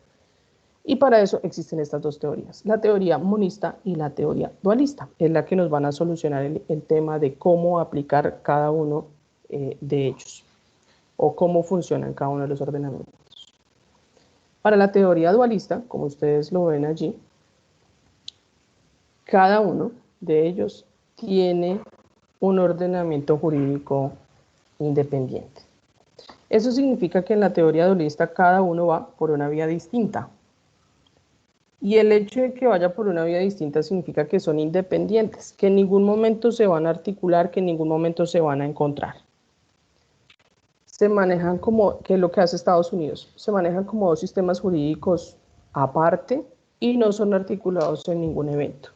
Y para eso existen estas dos teorías, la teoría monista y la teoría dualista, es la que nos van a solucionar el tema de cómo aplicar cada uno de ellos, o cómo funcionan cada uno de los ordenamientos. Para la teoría dualista, como ustedes lo ven allí, cada uno de ellos tiene un ordenamiento jurídico independiente. Eso significa que en la teoría dualista cada uno va por una vía distinta. Y el hecho de que vaya por una vía distinta significa que son independientes, que en ningún momento se van a articular, que en ningún momento se van a encontrar. Se manejan como, que es lo que hace Estados Unidos, se manejan como dos sistemas jurídicos aparte y no son articulados en ningún evento.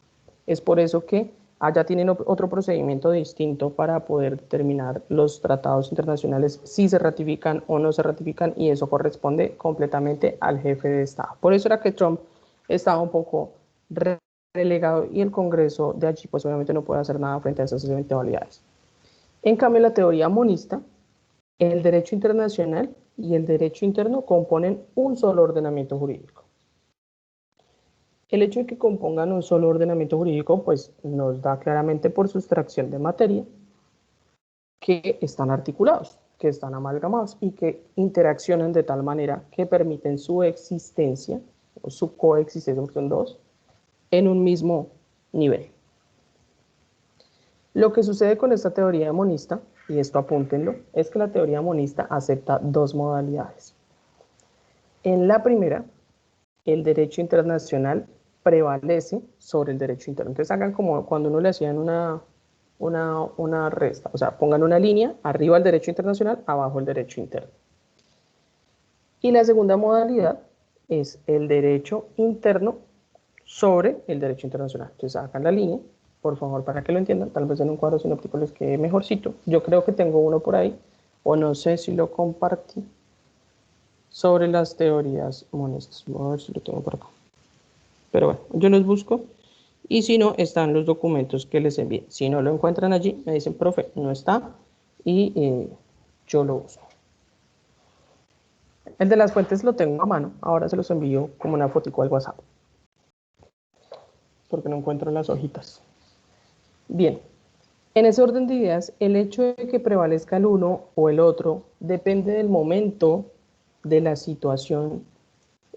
Es por eso que allá tienen otro procedimiento distinto para poder determinar los tratados internacionales, si se ratifican o no se ratifican, y eso corresponde completamente al jefe de Estado. Por eso era que Trump estaba un poco relegado y el Congreso de allí pues obviamente no puede hacer nada frente a esas eventualidades. En cambio, la teoría monista, el derecho internacional y el derecho interno componen un solo ordenamiento jurídico. El hecho de que compongan un solo ordenamiento jurídico pues nos da claramente por sustracción de materia que están articulados, que están amalgamados y que interaccionan de tal manera que permiten su existencia o su coexistencia, son dos, en un mismo nivel. Lo que sucede con esta teoría monista, y esto apúntenlo, es que la teoría monista acepta dos modalidades. En la primera, el derecho internacional prevalece sobre el derecho interno. Entonces hagan como cuando uno le hacían una resta, o sea, pongan una línea, arriba el derecho internacional, abajo el derecho interno. Y la segunda modalidad es el derecho interno sobre el derecho internacional. Entonces hagan la línea, por favor, para que lo entiendan, tal vez en un cuadro sinóptico les quede mejorcito. Yo creo que tengo uno por ahí, o no sé si lo compartí, sobre las teorías monistas. Voy a ver si lo tengo por acá. Pero bueno, yo los busco y si no, están los documentos que les envié. Si no lo encuentran allí, me dicen, profe, no está, y yo lo uso. El de las fuentes lo tengo a mano, ahora se los envío como una fotico al WhatsApp, porque no encuentro las hojitas. Bien, en ese orden de ideas, el hecho de que prevalezca el uno o el otro depende del momento, de la situación,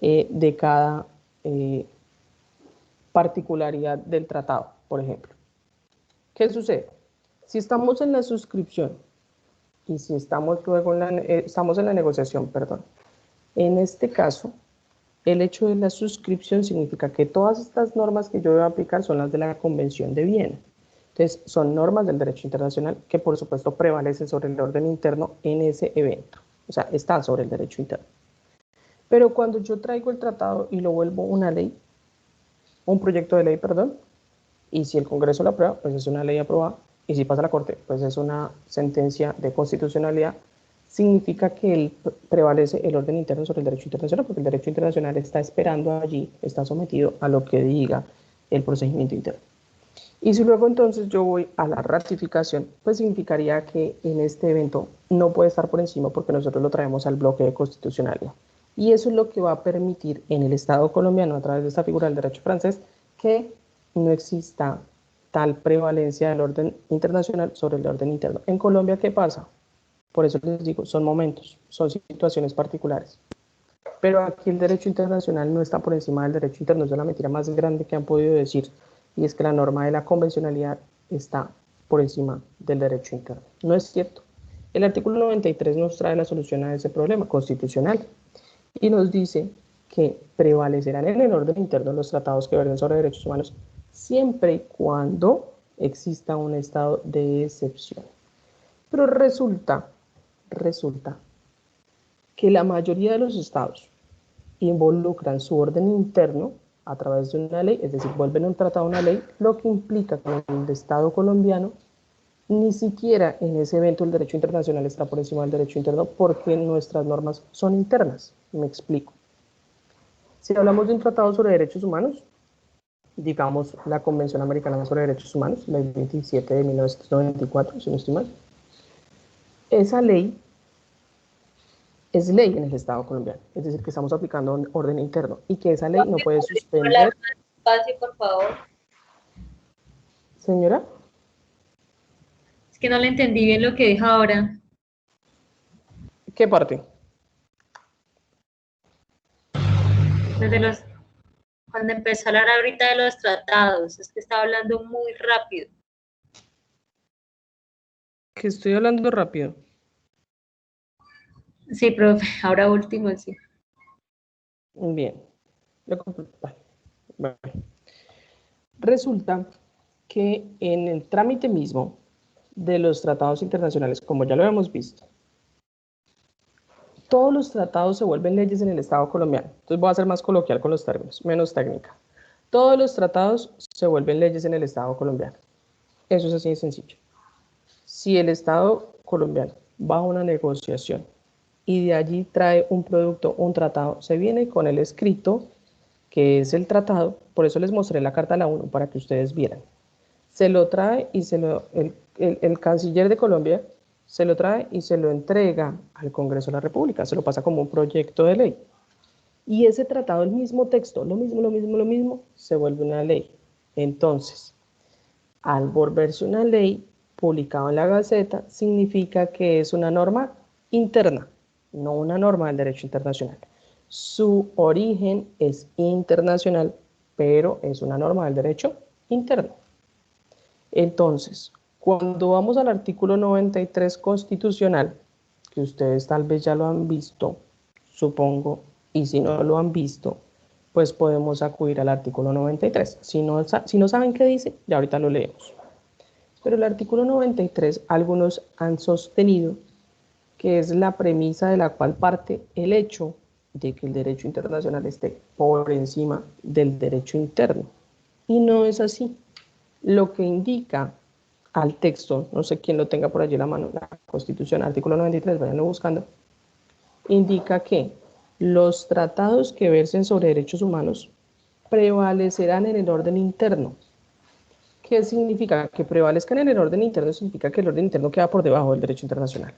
de cada particularidad del tratado, por ejemplo. ¿Qué sucede? Si estamos en la suscripción y si estamos luego estamos en la negociación, perdón. En este caso, el hecho de la suscripción significa que todas estas normas que yo voy a aplicar son las de la Convención de Viena. Entonces, son normas del derecho internacional que, por supuesto, prevalecen sobre el orden interno en ese evento. O sea, están sobre el derecho interno. Pero cuando yo traigo el tratado y lo vuelvo una ley, un proyecto de ley, perdón, y si el Congreso lo aprueba, pues es una ley aprobada, y si pasa a la Corte, pues es una sentencia de constitucionalidad, significa que prevalece el orden interno sobre el derecho internacional, porque el derecho internacional está esperando allí, está sometido a lo que diga el procedimiento interno. Y si luego entonces yo voy a la ratificación, pues significaría que en este evento no puede estar por encima porque nosotros lo traemos al bloque de constitucionalidad. Y eso es lo que va a permitir en el Estado colombiano, a través de esta figura del derecho francés, que no exista tal prevalencia del orden internacional sobre el orden interno. En Colombia, ¿qué pasa? Por eso les digo, son momentos, son situaciones particulares. Pero aquí el derecho internacional no está por encima del derecho interno, es la mentira más grande que han podido decir, y es que la norma de la convencionalidad está por encima del derecho interno. No es cierto. El artículo 93 nos trae la solución a ese problema constitucional y nos dice que prevalecerán en el orden interno los tratados que verden sobre derechos humanos siempre y cuando exista un estado de excepción. Pero resulta que la mayoría de los estados involucran su orden interno a través de una ley, es decir, vuelven un tratado a una ley, lo que implica que en el Estado colombiano ni siquiera en ese evento el derecho internacional está por encima del derecho interno porque nuestras normas son internas. Me explico. Si hablamos de un tratado sobre derechos humanos, digamos la Convención Americana sobre Derechos Humanos, la 27 de 1994, si no estoy mal, esa ley es ley en el Estado colombiano, es decir, que estamos aplicando un orden interno y que esa ley no puede suspender. Espacio, por favor. Señora, Es que no le entendí bien lo que dijo ahora. ¿qué parte? Cuando empezó a hablar ahorita de los tratados, es que estaba hablando muy rápido. Que estoy hablando rápido. Sí, profe, ahora último, sí. Bien. Bueno, resulta que en el trámite mismo de los tratados internacionales, como ya lo hemos visto, todos los tratados se vuelven leyes en el Estado colombiano. Entonces voy a ser más coloquial con los términos, menos técnica. Todos los tratados se vuelven leyes en el Estado colombiano. Eso es así de sencillo. Si el Estado colombiano va a una negociación y de allí trae un producto, un tratado, se viene con el escrito, que es el tratado, por eso les mostré la carta a la ONU para que ustedes vieran. Se lo trae y el canciller de Colombia se lo trae y se lo entrega al Congreso de la República, se lo pasa como un proyecto de ley. Y ese tratado, el mismo texto, lo mismo, se vuelve una ley. Entonces, al volverse una ley publicada en la Gaceta, significa que es una norma interna, no una norma del derecho internacional. Su origen es internacional, pero es una norma del derecho interno. Entonces, cuando vamos al artículo 93 constitucional, que ustedes tal vez ya lo han visto, supongo, y si no lo han visto, pues podemos acudir al artículo 93. Si no saben qué dice, ya ahorita lo leemos. Pero el artículo 93, algunos han sostenido que es la premisa de la cual parte el hecho de que el derecho internacional esté por encima del derecho interno. Y no es así. Lo que indica al texto, no sé quién lo tenga por allí en la mano, la Constitución, artículo 93, vayanlo buscando, indica que los tratados que versen sobre derechos humanos prevalecerán en el orden interno. ¿Qué significa? Que prevalezcan en el orden interno significa que el orden interno queda por debajo del derecho internacional,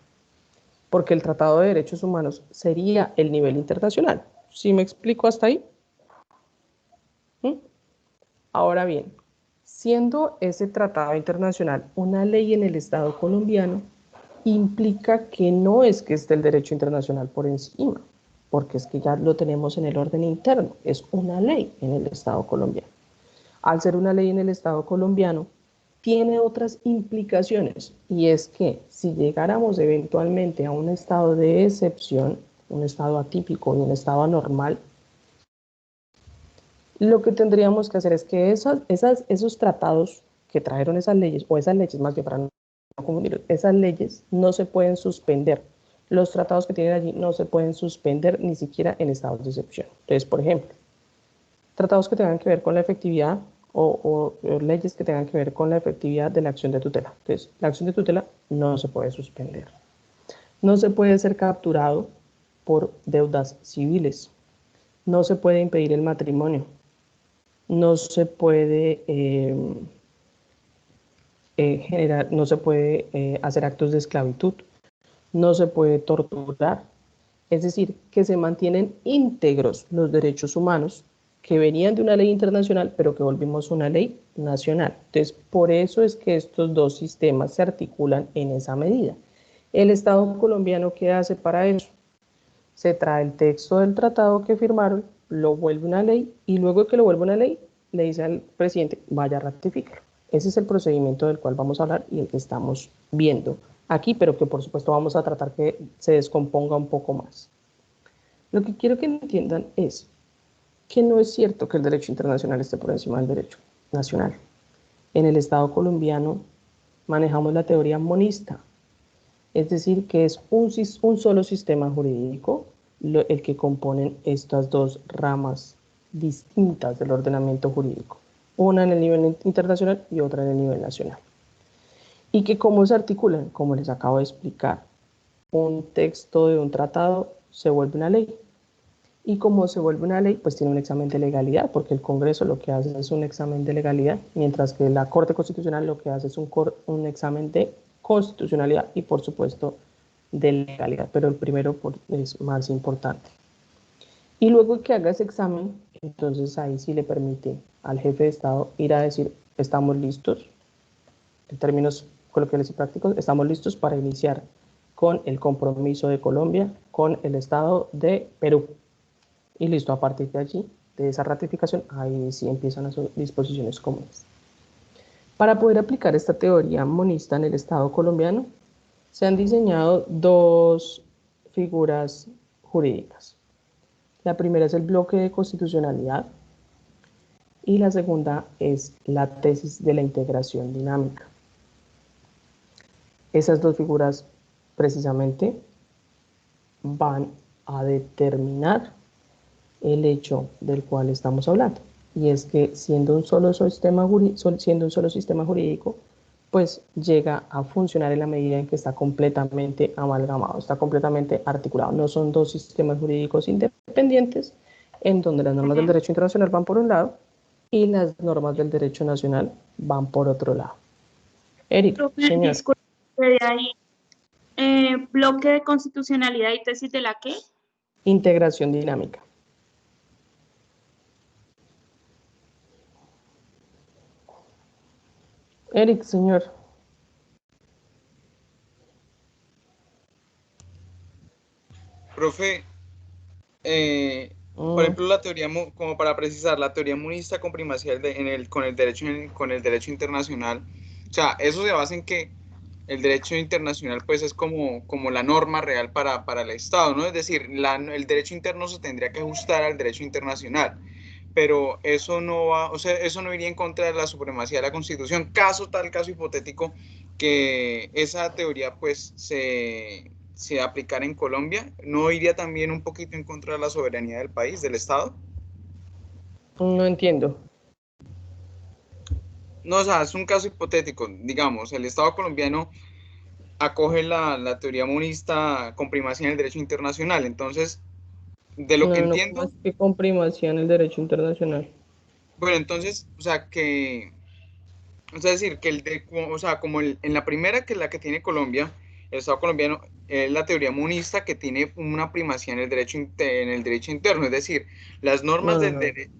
porque el Tratado de Derechos Humanos sería el nivel internacional. ¿Sí me explico hasta ahí? Ahora bien, siendo ese tratado internacional una ley en el Estado colombiano, implica que no es que esté el derecho internacional por encima, porque es que ya lo tenemos en el orden interno, es una ley en el Estado colombiano. Al ser una ley en el Estado colombiano, tiene otras implicaciones, y es que si llegáramos eventualmente a un estado de excepción, un estado atípico y un estado anormal, lo que tendríamos que hacer es que esos tratados que trajeron esas leyes, o esas leyes más bien para no confundir, esas leyes no se pueden suspender. Los tratados que tienen allí no se pueden suspender ni siquiera en estados de excepción. Entonces, por ejemplo, tratados que tengan que ver con la efectividad o leyes que tengan que ver con la efectividad de la acción de tutela. Entonces, la acción de tutela no se puede suspender. No se puede ser capturado por deudas civiles. No se puede impedir el matrimonio. No se puede no se puede hacer actos de esclavitud. No se puede torturar. Es decir, que se mantienen íntegros los derechos humanos que venían de una ley internacional, pero que volvimos una ley nacional. Entonces, por eso es que estos dos sistemas se articulan en esa medida. El Estado colombiano, ¿qué hace para eso? Se trae el texto del tratado que firmaron, lo vuelve una ley y luego de que lo vuelve una ley, le dice al presidente, vaya a ratificarlo. Ese es el procedimiento del cual vamos a hablar y el que estamos viendo aquí, pero que por supuesto vamos a tratar que se descomponga un poco más. Lo que quiero que entiendan es que no es cierto que el derecho internacional esté por encima del derecho nacional. En el Estado colombiano manejamos la teoría monista, es decir, que es un solo sistema jurídico el que componen estas dos ramas distintas del ordenamiento jurídico, una en el nivel internacional y otra en el nivel nacional. Y que cómo se articulan, como les acabo de explicar, un texto de un tratado se vuelve una ley. Y como se vuelve una ley, pues tiene un examen de legalidad, porque el Congreso lo que hace es un examen de legalidad, mientras que la Corte Constitucional lo que hace es un examen de constitucionalidad y, por supuesto, de legalidad, pero el primero es más importante. Y luego que haga ese examen, entonces ahí sí le permite al jefe de Estado ir a decir, estamos listos, en términos coloquiales y prácticos, estamos listos para iniciar con el compromiso de Colombia con el Estado de Perú. Y listo, a partir de allí, de esa ratificación, ahí sí empiezan las disposiciones comunes. Para poder aplicar esta teoría monista en el Estado colombiano, Se han diseñado dos figuras jurídicas. La primera es el bloque de constitucionalidad y la segunda es la tesis de la integración dinámica. Esas dos figuras precisamente van a determinar el hecho del cual estamos hablando. Y es que siendo un solo sistema jurídico, pues llega a funcionar en la medida en que está completamente amalgamado, está completamente articulado. No son dos sistemas jurídicos independientes en donde las normas del derecho internacional van por un lado y las normas del derecho nacional van por otro lado. Eric, señor. Disculpe, de ahí, bloque de constitucionalidad y tesis de la ¿qué? Integración dinámica. Eric, señor. Profe, por ejemplo, la teoría, como para precisar, la teoría monista con primacía con el derecho internacional, o sea, eso se basa en que el derecho internacional pues es como la norma real para el Estado, ¿no? Es decir, el derecho interno se tendría que ajustar al derecho internacional, pero eso no va, o sea, eso no iría en contra de la supremacía de la Constitución, caso hipotético que esa teoría pues se aplicara en Colombia, ¿no iría también un poquito en contra de la soberanía del país, del Estado? No entiendo. No, o sea, es un caso hipotético, digamos, el Estado colombiano acoge la teoría monista con primacía en el derecho internacional, entonces, de lo que No, ¿cómo entiendo, es que con primacía en el derecho internacional? bueno, entonces, o sea, o sea, decir, o sea, como en la primera, que es la que tiene Colombia, el Estado colombiano, es la teoría monista que tiene una primacía en en el derecho interno, es decir, las normas No, no, del no. derecho.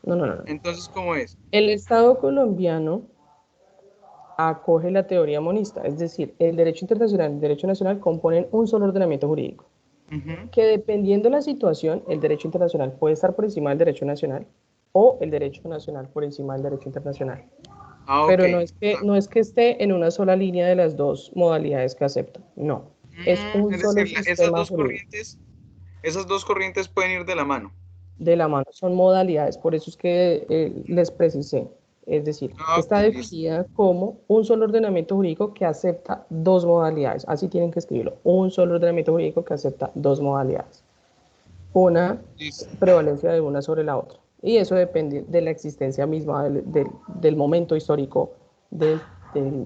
No, no, no, no. Entonces, ¿cómo es? El Estado colombiano acoge la teoría monista, es decir, el derecho internacional y el derecho nacional componen un solo ordenamiento jurídico, Ujú. que dependiendo de la situación, el derecho internacional puede estar por encima del derecho nacional o el derecho nacional por encima del derecho internacional. Ah, ok. Pero no es que esté en una sola línea de las dos modalidades que acepta, no. Es un Es solo decir, sistema jurídico. esas dos corrientes pueden ir de la mano. De la mano, son modalidades, por eso es que les precisé. Es decir, Ah, ok, está listo. definida como un solo ordenamiento jurídico que acepta dos modalidades. Así tienen que escribirlo. Un solo ordenamiento jurídico que acepta dos modalidades. Una Listo. prevalencia de una sobre la otra. Y eso depende de la existencia misma del momento histórico del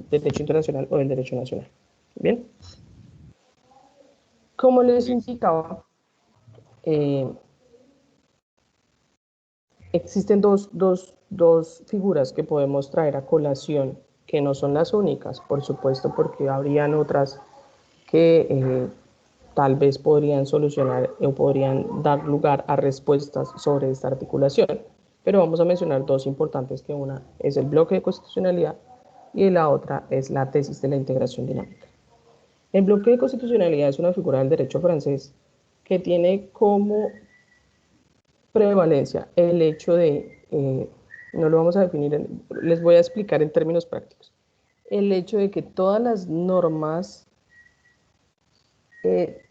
derecho internacional o del derecho nacional. Bien. Como les Listo. indicaba, eh, existen dos figuras que podemos traer a colación, que no son las únicas, por supuesto, porque habrían otras que tal vez podrían solucionar o podrían dar lugar a respuestas sobre esta articulación. Pero vamos a mencionar dos importantes, que una es el bloque de constitucionalidad y la otra es la tesis de la integración dinámica. El bloque de constitucionalidad es una figura del derecho francés que tiene como prevalencia el hecho de, no lo vamos a definir, les voy a explicar en términos prácticos, el hecho de que todas las normas eh,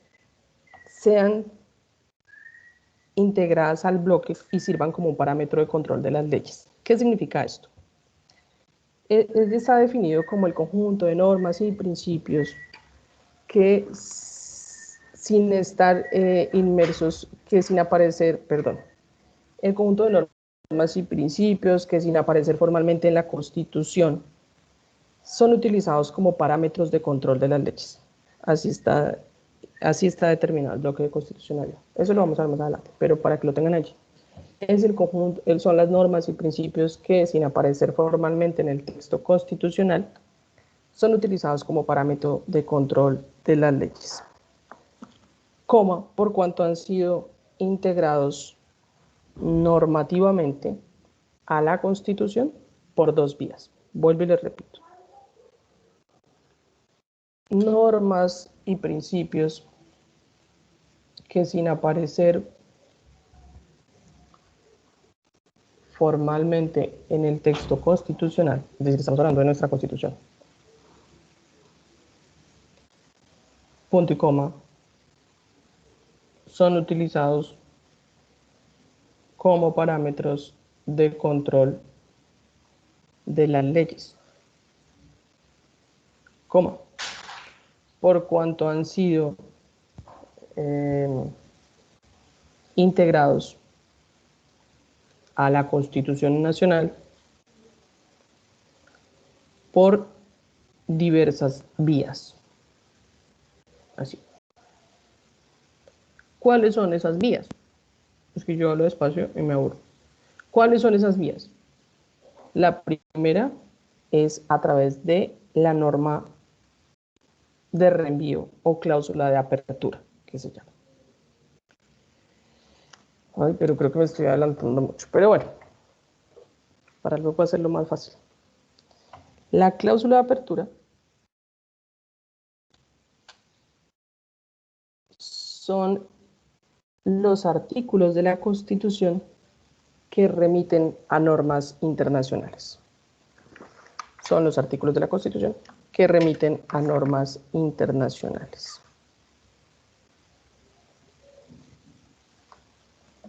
sean integradas al bloque y sirvan como un parámetro de control de las leyes. ¿Qué significa esto? Está definido como el conjunto de normas y principios que sin estar inmersos, que sin aparecer, perdón, el conjunto de normas y principios que sin aparecer formalmente en la Constitución son utilizados como parámetros de control de las leyes. Así está determinado el bloque de constitucionalidad. Eso lo vamos a ver más adelante, pero para que lo tengan allí. Es el conjunto, son las normas y principios que sin aparecer formalmente en el texto constitucional son utilizados como parámetro de control de las leyes, como por cuanto han sido integrados normativamente a la Constitución por dos vías. Vuelvo y les repito. Normas y principios que sin aparecer formalmente en el texto constitucional, es decir, estamos hablando de nuestra Constitución, punto y coma, son utilizados como parámetros de control de las leyes, coma, por cuanto han sido integrados a la Constitución Nacional por diversas vías. Así. ¿Cuáles son esas vías? Es que yo hablo despacio y me aburro. ¿Cuáles son esas vías? La primera es a través de la norma de reenvío o cláusula de apertura, que se llama. Ay, pero creo que me estoy adelantando mucho. Pero bueno, para luego hacerlo más fácil. La cláusula de apertura son los artículos de la Constitución que remiten a normas internacionales. Son los artículos de la Constitución que remiten a normas internacionales.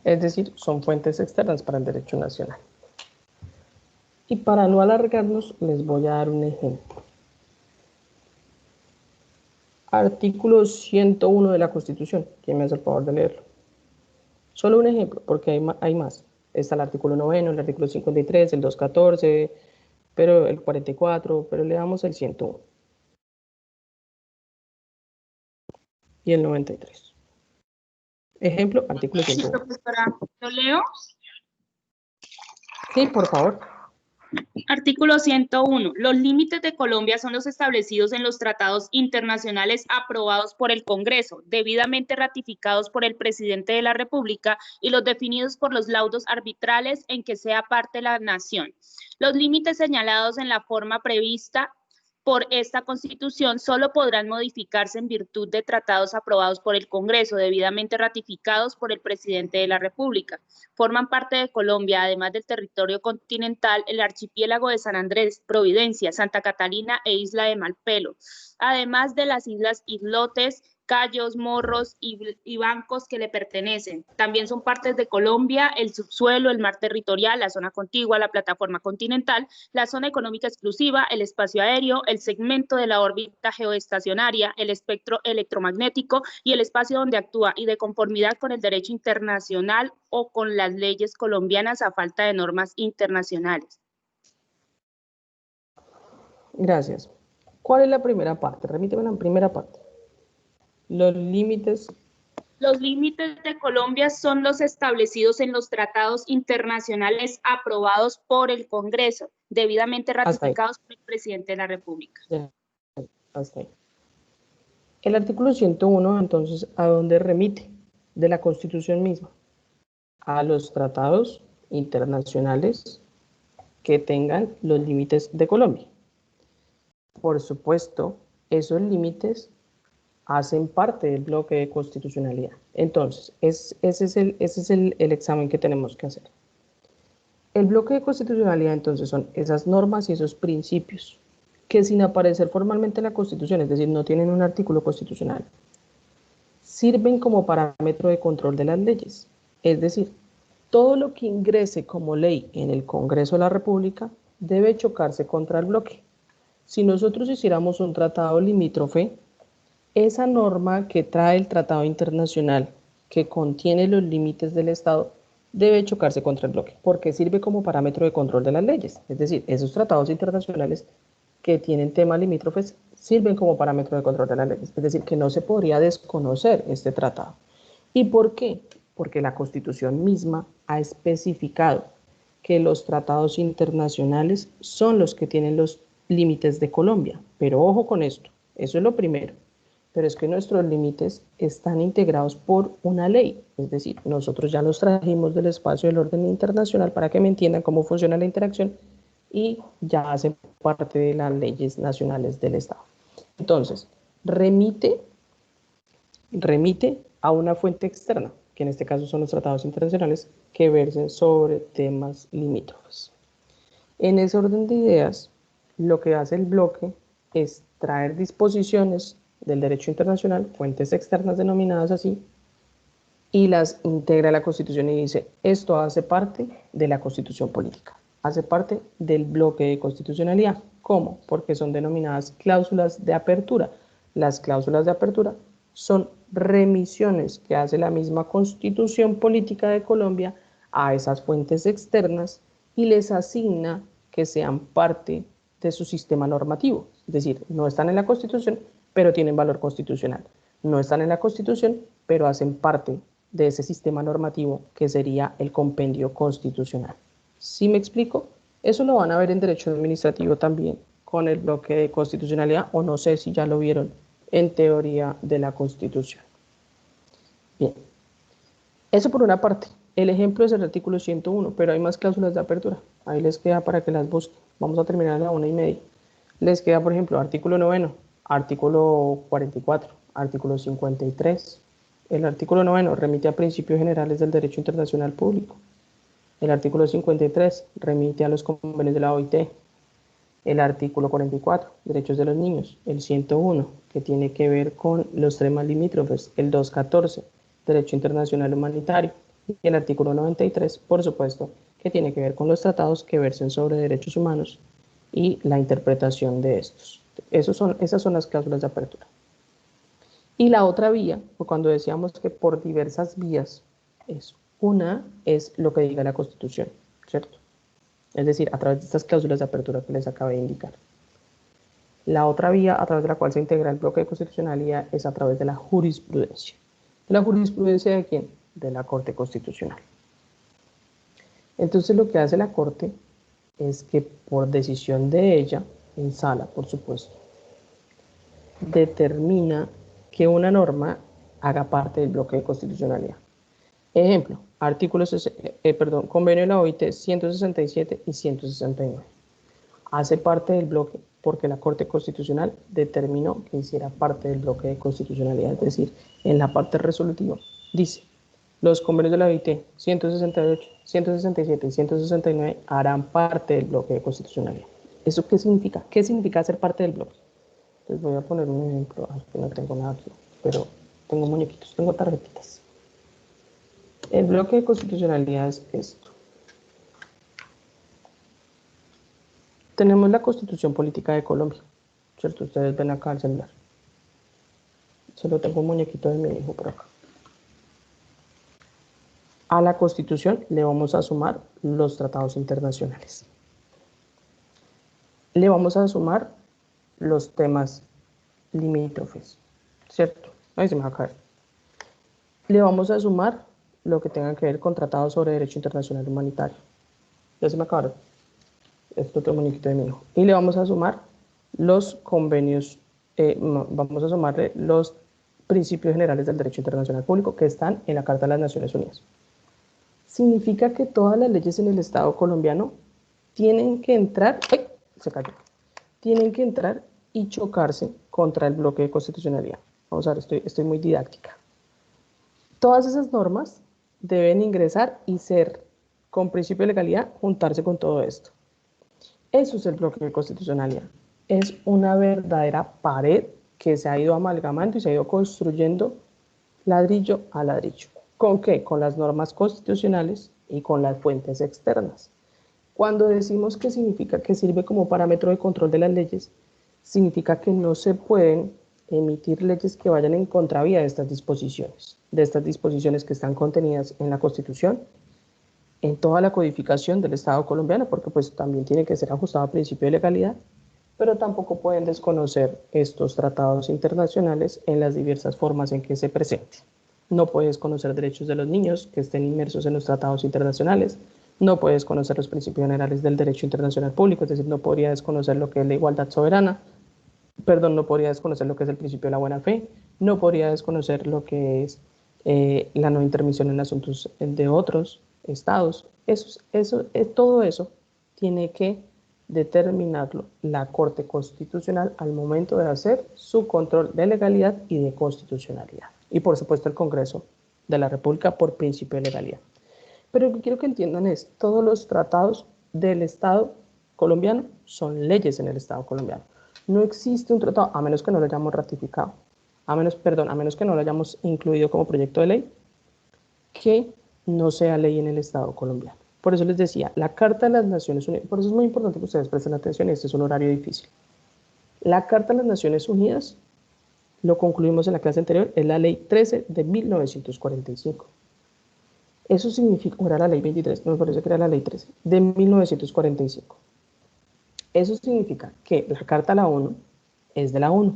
Es decir, son fuentes externas para el derecho nacional. Y para no alargarnos, les voy a dar un ejemplo. Artículo 101 de la Constitución. ¿Quién me hace el favor de leerlo? Solo un ejemplo, porque hay más. Está el artículo 9, el artículo 53, el 214, pero el 44, pero le damos el 101. Y el 93. Ejemplo, artículo 101. Profesora, ¿lo leo? Sí, por favor. Artículo 101. Los límites de Colombia son los establecidos en los tratados internacionales aprobados por el Congreso, debidamente ratificados por el presidente de la República y los definidos por los laudos arbitrales en que sea parte la nación. Los límites señalados en la forma prevista por esta Constitución solo podrán modificarse en virtud de tratados aprobados por el Congreso, debidamente ratificados por el presidente de la República. Forman parte de Colombia, además del territorio continental, el archipiélago de San Andrés, Providencia, Santa Catalina e Isla de Malpelo, además de las islas Islotes, Cayos, Morros y bancos que le pertenecen. También son partes de Colombia el subsuelo, el mar territorial, la zona contigua, la plataforma continental, la zona económica exclusiva, el espacio aéreo, el segmento de la órbita geoestacionaria, el espectro electromagnético y el espacio donde actúa, y de conformidad con el derecho internacional o con las leyes colombianas a falta de normas internacionales. Gracias. ¿Cuál es la primera parte? Remíteme la primera parte. Los límites. Los límites de Colombia son los establecidos en los tratados internacionales aprobados por el Congreso, debidamente ratificados por el presidente de la República. Ya, hasta ahí. El artículo 101, entonces, ¿a dónde remite? De la Constitución misma. A los tratados internacionales que tengan los límites de Colombia. Por supuesto, esos límites hacen parte del bloque de constitucionalidad. Entonces, ese es el examen que tenemos que hacer. El bloque de constitucionalidad, entonces, son esas normas y esos principios que, sin aparecer formalmente en la Constitución, es decir, no tienen un artículo constitucional, sirven como parámetro de control de las leyes. Es decir, todo lo que ingrese como ley en el Congreso de la República debe chocarse contra el bloque. Si nosotros hiciéramos un tratado limítrofe, esa norma que trae el tratado internacional que contiene los límites del Estado debe chocarse contra el bloque, porque sirve como parámetro de control de las leyes. Es decir, esos tratados internacionales que tienen temas limítrofes sirven como parámetro de control de las leyes. Es decir, que no se podría desconocer este tratado. ¿Y por qué? Porque la Constitución misma ha especificado que los tratados internacionales son los que tienen los límites de Colombia. Pero ojo con esto, eso es lo primero. Pero es que nuestros límites están integrados por una ley. Es decir, nosotros ya los trajimos del espacio del orden internacional para que me entiendan cómo funciona la interacción y ya hacen parte de las leyes nacionales del Estado. Entonces, remite a una fuente externa, que en este caso son los tratados internacionales que versen sobre temas limítrofes. En ese orden de ideas, lo que hace el bloque es traer disposiciones del derecho internacional, fuentes externas denominadas así, y las integra a la Constitución y dice, esto hace parte de la Constitución política, hace parte del bloque de constitucionalidad. ¿Cómo? Porque son denominadas cláusulas de apertura. Las cláusulas de apertura son remisiones que hace la misma Constitución política de Colombia a esas fuentes externas y les asigna que sean parte de su sistema normativo. Es decir, no están en la Constitución, pero tienen valor constitucional. No están en la Constitución, pero hacen parte de ese sistema normativo que sería el compendio constitucional. ¿Sí me explico? Eso lo van a ver en derecho administrativo también, con el bloque de constitucionalidad, o no sé si ya lo vieron en teoría de la Constitución. Bien, eso por una parte. El ejemplo es el artículo 101, pero hay más cláusulas de apertura. Ahí les queda para que las busquen. Vamos a terminar a la 1:30. Les queda, por ejemplo, artículo 9, artículo 44, artículo 53. El artículo 9 remite a principios generales del derecho internacional público. El artículo 53 remite a los convenios de la OIT. El artículo 44, derechos de los niños. El 101, que tiene que ver con los temas limítrofes. El 214, derecho internacional humanitario. Y el artículo 93, por supuesto, que tiene que ver con los tratados que versen sobre derechos humanos y la interpretación de estos. Esas son las cláusulas de apertura. Y la otra vía, cuando decíamos que por diversas vías, es lo que diga la Constitución, ¿cierto? Es decir, a través de estas cláusulas de apertura que les acabé de indicar. La otra vía a través de la cual se integra el bloque de constitucionalidad es a través de la jurisprudencia. ¿La jurisprudencia de quién? De la Corte Constitucional. Entonces lo que hace la Corte es que por decisión de ella, en sala por supuesto, determina que una norma haga parte del bloque de constitucionalidad. Ejemplo, convenio de la OIT 167 y 169. Hace parte del bloque porque la Corte Constitucional determinó que hiciera parte del bloque de constitucionalidad, es decir, en la parte resolutiva dice, los convenios de la OIT 168, 167 y 169 harán parte del bloque de constitucionalidad. ¿Eso qué significa? ¿Qué significa ser parte del bloque? Les voy a poner un ejemplo, que no tengo nada aquí, pero tengo muñequitos, tengo tarjetitas. El bloque de constitucionalidad es esto. Tenemos la Constitución Política de Colombia, ¿cierto? Ustedes ven acá el celular. Solo tengo un muñequito de mi hijo por acá. A la Constitución le vamos a sumar los tratados internacionales. Le vamos a sumar los temas limítrofes, ¿cierto? Ahí se me va a caer. Le vamos a sumar lo que tenga que ver con tratados sobre derecho internacional humanitario. Ya se me acabaron. Esto es otro muñequito de mi hijo. Y le vamos a sumar los convenios, vamos a sumarle los principios generales del derecho internacional público que están en la Carta de las Naciones Unidas. Significa que todas las leyes en el Estado colombiano tienen que entrar, tienen que entrar y chocarse contra el bloque de constitucionalidad. Vamos a ver, estoy muy didáctica. Todas esas normas deben ingresar y ser, con principio de legalidad, juntarse con todo esto. Eso es el bloque de constitucionalidad. Es una verdadera pared que se ha ido amalgamando y se ha ido construyendo ladrillo a ladrillo. ¿Con qué? Con las normas constitucionales y con las fuentes externas. Cuando decimos que significa que sirve como parámetro de control de las leyes, significa que no se pueden emitir leyes que vayan en contravía de estas disposiciones que están contenidas en la Constitución, en toda la codificación del Estado colombiano, porque pues también tiene que ser ajustado a principio de legalidad, pero tampoco pueden desconocer estos tratados internacionales en las diversas formas en que se presenten. No puedes conocer derechos de los niños que estén inmersos en los tratados internacionales, no puedes conocer los principios generales del derecho internacional público, es decir, no podría desconocer lo que es la igualdad soberana, no podría desconocer lo que es el principio de la buena fe, no podría desconocer lo que es la no intermisión en asuntos de otros estados. Todo eso tiene que determinarlo la Corte Constitucional al momento de hacer su control de legalidad y de constitucionalidad. Y por supuesto el Congreso de la República por principio de legalidad. Pero lo que quiero que entiendan es, todos los tratados del Estado colombiano son leyes en el Estado colombiano. No existe un tratado, a menos que no lo hayamos ratificado, a menos que no lo hayamos incluido como proyecto de ley, que no sea ley en el Estado colombiano. Por eso les decía, la Carta de las Naciones Unidas, por eso es muy importante que ustedes presten atención, este es un horario difícil. La Carta de las Naciones Unidas, lo concluimos en la clase anterior, es la Ley 13 de 1945. Eso significa, o era la Ley 23, no me parece que era la Ley 13, de 1945. Eso significa que la Carta de la ONU es de la ONU,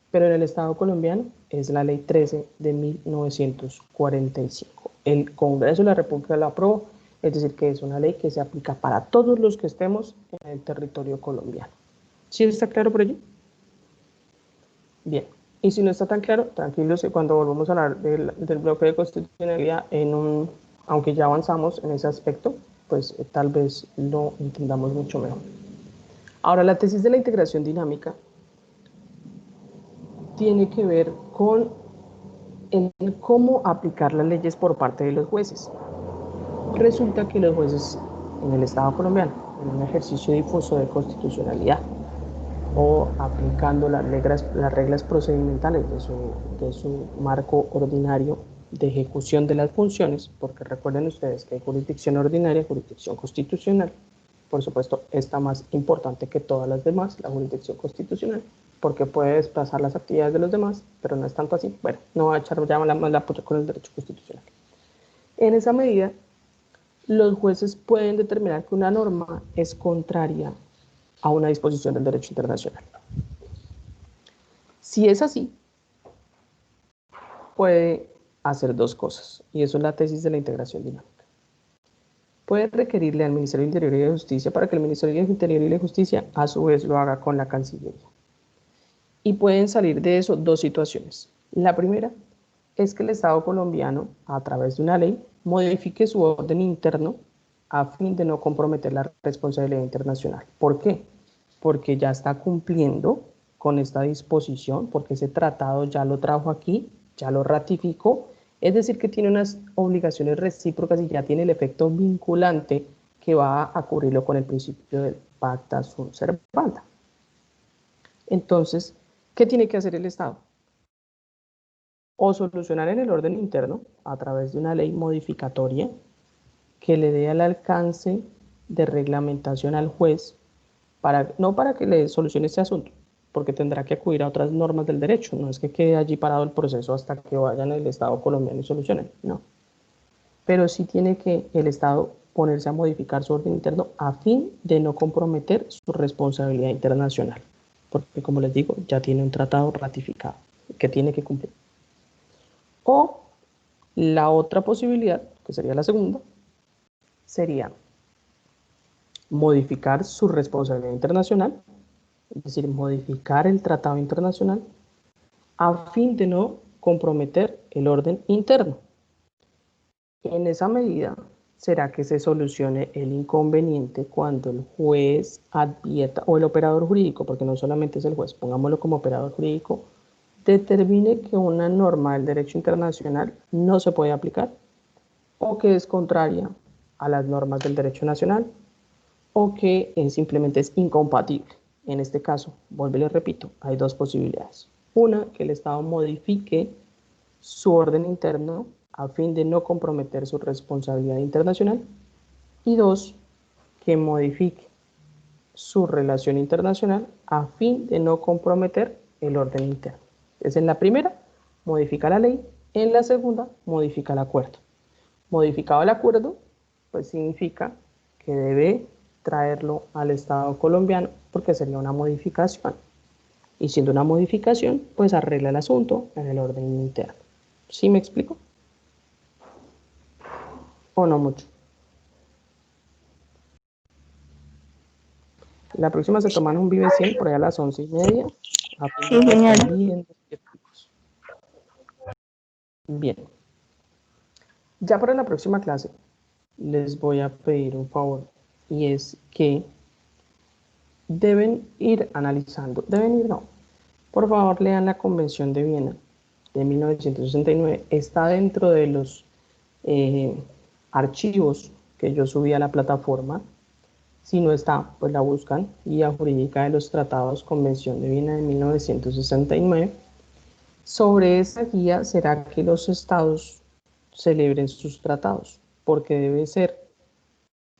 pero en el Estado colombiano es la Ley 13 de 1945. El Congreso de la República la aprobó, es decir, que es una ley que se aplica para todos los que estemos en el territorio colombiano. ¿Sí está claro por allí? Bien. Y si no está tan claro, tranquilos, que cuando volvamos a hablar del bloque de constitucionalidad, aunque ya avanzamos en ese aspecto, pues tal vez lo entendamos mucho mejor. Ahora, la tesis de la integración dinámica tiene que ver con cómo aplicar las leyes por parte de los jueces. Resulta que los jueces en el Estado colombiano, en un ejercicio difuso de constitucionalidad, o aplicando las reglas procedimentales de su marco ordinario de ejecución de las funciones, porque recuerden ustedes que hay jurisdicción ordinaria, jurisdicción constitucional, por supuesto esta más importante que todas las demás, la jurisdicción constitucional, porque puede desplazar las actividades de los demás, pero no es tanto así. Bueno, no va a echar ya más la puya con el derecho constitucional. En esa medida, los jueces pueden determinar que una norma es contraria a una disposición del derecho internacional. Si es así, puede hacer dos cosas, y eso es la tesis de la integración dinámica. Puede requerirle al Ministerio del Interior y de Justicia para que el Ministerio del Interior y de Justicia a su vez lo haga con la Cancillería. Y pueden salir de eso dos situaciones. La primera es que el Estado colombiano, a través de una ley, modifique su orden interno a fin de no comprometer la responsabilidad internacional. ¿Por qué? Porque ya está cumpliendo con esta disposición, porque ese tratado ya lo trajo aquí, ya lo ratificó, es decir, que tiene unas obligaciones recíprocas y ya tiene el efecto vinculante que va a cubrirlo con el principio del pacta sunt servanda. Entonces, ¿qué tiene que hacer el Estado? O solucionar en el orden interno, a través de una ley modificatoria, que le dé al alcance de reglamentación al juez, no para que le solucione este asunto, porque tendrá que acudir a otras normas del derecho, no es que quede allí parado el proceso hasta que vayan al Estado colombiano y solucionen, no. Pero sí tiene que el Estado ponerse a modificar su orden interno a fin de no comprometer su responsabilidad internacional, porque como les digo, ya tiene un tratado ratificado que tiene que cumplir. O la otra posibilidad, que sería la segunda, sería modificar su responsabilidad internacional, es decir, modificar el tratado internacional a fin de no comprometer el orden interno. En esa medida será que se solucione el inconveniente cuando el juez advierta, o el operador jurídico, porque no solamente es el juez, pongámoslo como operador jurídico, determine que una norma del derecho internacional no se puede aplicar, o que es contraria a las normas del derecho nacional, o que simplemente es incompatible. En este caso, vuelvo y les repito, hay dos posibilidades. Una, que el Estado modifique su orden interno a fin de no comprometer su responsabilidad internacional. Y dos, que modifique su relación internacional a fin de no comprometer el orden interno. Entonces, en la primera, modifica la ley. En la segunda, modifica el acuerdo. Modificado el acuerdo, pues significa que debe traerlo al Estado colombiano porque sería una modificación. Y siendo una modificación, pues arregla el asunto en el orden interno. ¿Sí me explico? ¿O no mucho? La próxima se toman un Vive 100 por allá a las 11:30. Sí, genial. Bien. Ya para la próxima clase les voy a pedir un favor, y es que deben ir analizando, por favor lean la Convención de Viena de 1969, está dentro de los archivos que yo subí a la plataforma. Si no está, pues la buscan, Guía Jurídica de los Tratados, Convención de Viena de 1969, Sobre esa guía será que los estados celebren sus tratados, porque debe ser,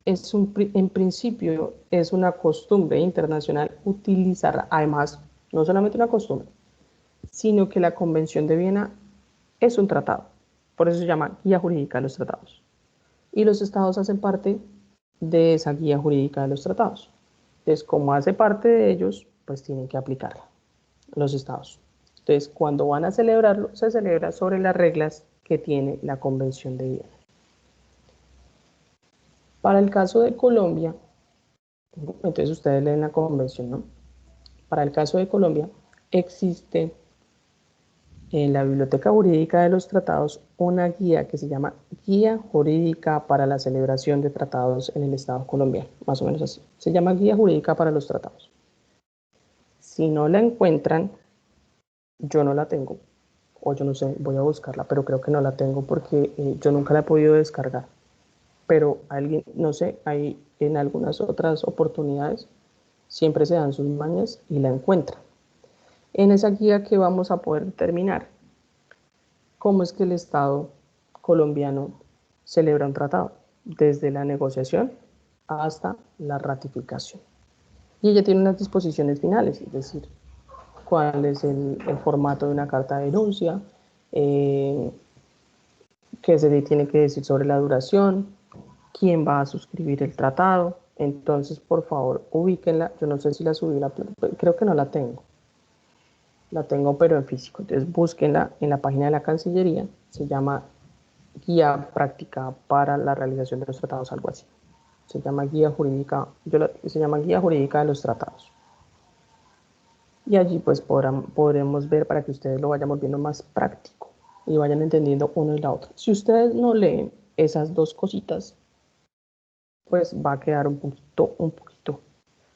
en principio es una costumbre internacional utilizar, además, no solamente una costumbre, sino que la Convención de Viena es un tratado, por eso se llama Guía Jurídica de los Tratados. Y los estados hacen parte de esa guía jurídica de los tratados. Entonces, como hace parte de ellos, pues tienen que aplicarla los estados. Entonces, cuando van a celebrarlo, se celebra sobre las reglas que tiene la Convención de Viena. Para el caso de Colombia, entonces ustedes leen la convención, ¿no? Para el caso de Colombia, existe en la Biblioteca Jurídica de los Tratados una guía que se llama Guía Jurídica para la Celebración de Tratados en el Estado colombiano, más o menos así. Se llama Guía Jurídica para los Tratados. Si no la encuentran, yo no la tengo, o yo no sé, voy a buscarla, pero creo que no la tengo porque yo nunca la he podido descargar. Pero alguien, no sé, hay en algunas otras oportunidades, siempre se dan sus mañas y la encuentran. En esa guía que vamos a poder determinar cómo es que el Estado colombiano celebra un tratado, desde la negociación hasta la ratificación. Y ella tiene unas disposiciones finales, es decir, cuál es el formato de una carta de denuncia, qué se tiene que decir sobre la duración, quién va a suscribir el tratado. Entonces, por favor, ubíquenla. Yo no sé si la subí, creo que no la tengo. La tengo, pero en físico. Entonces, búsquenla en la página de la Cancillería. Se llama Guía Práctica para la Realización de los Tratados, algo así. Se llama Guía Jurídica, se llama Guía Jurídica de los Tratados. Y allí pues podremos ver para que ustedes lo vayan volviendo más práctico y vayan entendiendo uno y la otra. Si ustedes no leen esas dos cositas, pues va a quedar un poquito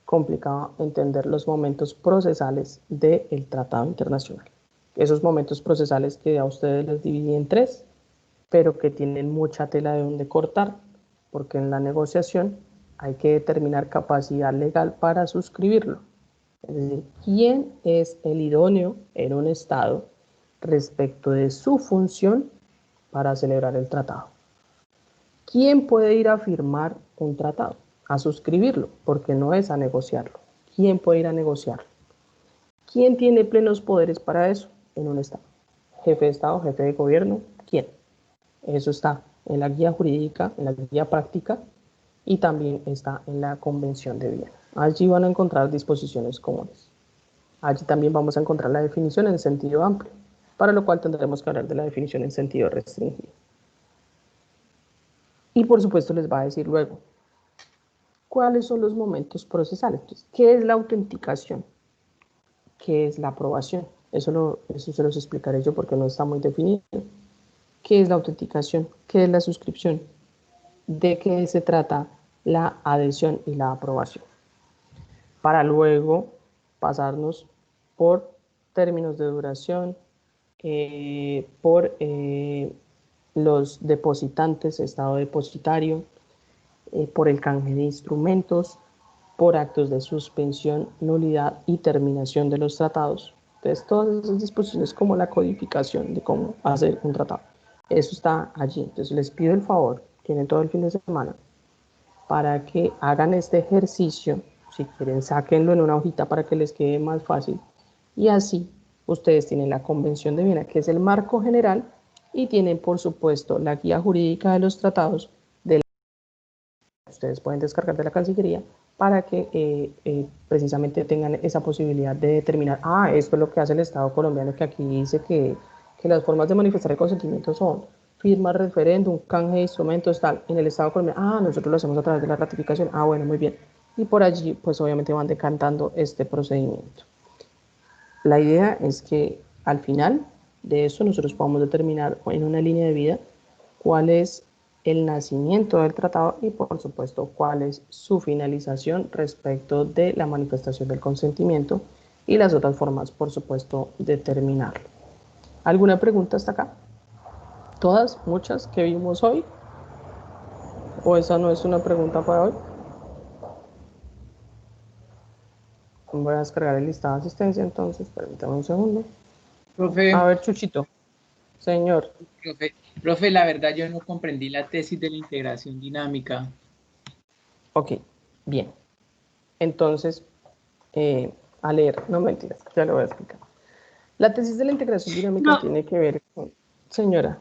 complicado entender los momentos procesales del tratado internacional. Esos momentos procesales que a ustedes les dividen en tres, pero que tienen mucha tela de donde cortar, porque en la negociación hay que determinar capacidad legal para suscribirlo. Es decir, quién es el idóneo en un Estado respecto de su función para celebrar el tratado. ¿Quién puede ir a firmar un tratado? A suscribirlo, porque no es a negociarlo. ¿Quién puede ir a negociarlo? ¿Quién tiene plenos poderes para eso en un Estado? ¿Jefe de Estado, jefe de gobierno? ¿Quién? Eso está en la guía jurídica, en la guía práctica y también está en la Convención de Viena. Allí van a encontrar disposiciones comunes. Allí también vamos a encontrar la definición en sentido amplio, para lo cual tendremos que hablar de la definición en sentido restringido. Y por supuesto les va a decir luego, ¿cuáles son los momentos procesales? Entonces, ¿qué es la autenticación? ¿Qué es la aprobación? Eso se los explicaré yo porque no está muy definido. ¿Qué es la autenticación? ¿Qué es la suscripción? ¿De qué se trata la adhesión y la aprobación? Para luego pasarnos por términos de duración, por los depositantes, estado depositario, por el canje de instrumentos, por actos de suspensión, nulidad y terminación de los tratados. Entonces, todas esas disposiciones como la codificación de cómo hacer un tratado. Eso está allí. Entonces, les pido el favor, tienen todo el fin de semana, para que hagan este ejercicio. Si quieren, sáquenlo en una hojita para que les quede más fácil. Y así, ustedes tienen la Convención de Viena, que es el marco general, y tienen, por supuesto, la guía jurídica de los tratados ustedes pueden descargar de la Cancillería para que precisamente tengan esa posibilidad de determinar, esto es lo que hace el Estado colombiano, que aquí dice que las formas de manifestar el consentimiento son firma, referéndum, canje de instrumentos, tal, en el Estado colombiano, nosotros lo hacemos a través de la ratificación, bueno, muy bien. Y por allí, pues obviamente van decantando este procedimiento. La idea es que al final de eso nosotros podamos determinar en una línea de vida cuál es el nacimiento del tratado y por supuesto cuál es su finalización respecto de la manifestación del consentimiento y las otras formas, por supuesto, de terminarlo. ¿Alguna pregunta hasta acá? ¿Todas? ¿Muchas que vimos hoy? ¿O esa no es una pregunta para hoy? Voy a descargar el listado de asistencia entonces, permítame un segundo. Profe, A ver, Chuchito, señor. profe, la verdad yo no comprendí la tesis de la integración dinámica. Ok, bien. Entonces, a leer, no mentiras, ya lo voy a explicar. La tesis de la integración dinámica No, tiene que ver con, señora,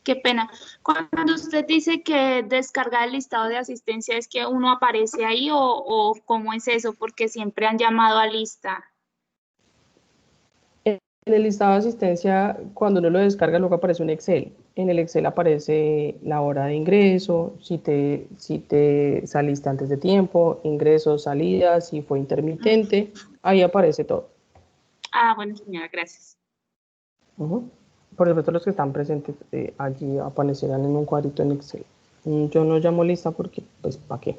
qué pena. Cuando usted dice que descargar el listado de asistencia, ¿es que uno aparece ahí o cómo es eso? Porque siempre han llamado a lista. en el listado de asistencia, cuando uno lo descarga, luego aparece un Excel. En el Excel aparece la hora de ingreso, si te saliste antes de tiempo, ingresos, salidas, si fue intermitente, ahí aparece todo. Ah, bueno, señora, gracias. Ujú. Por supuesto, los que están presentes allí aparecerán en un cuadrito en Excel. Yo no llamo lista porque, pues, ¿para qué?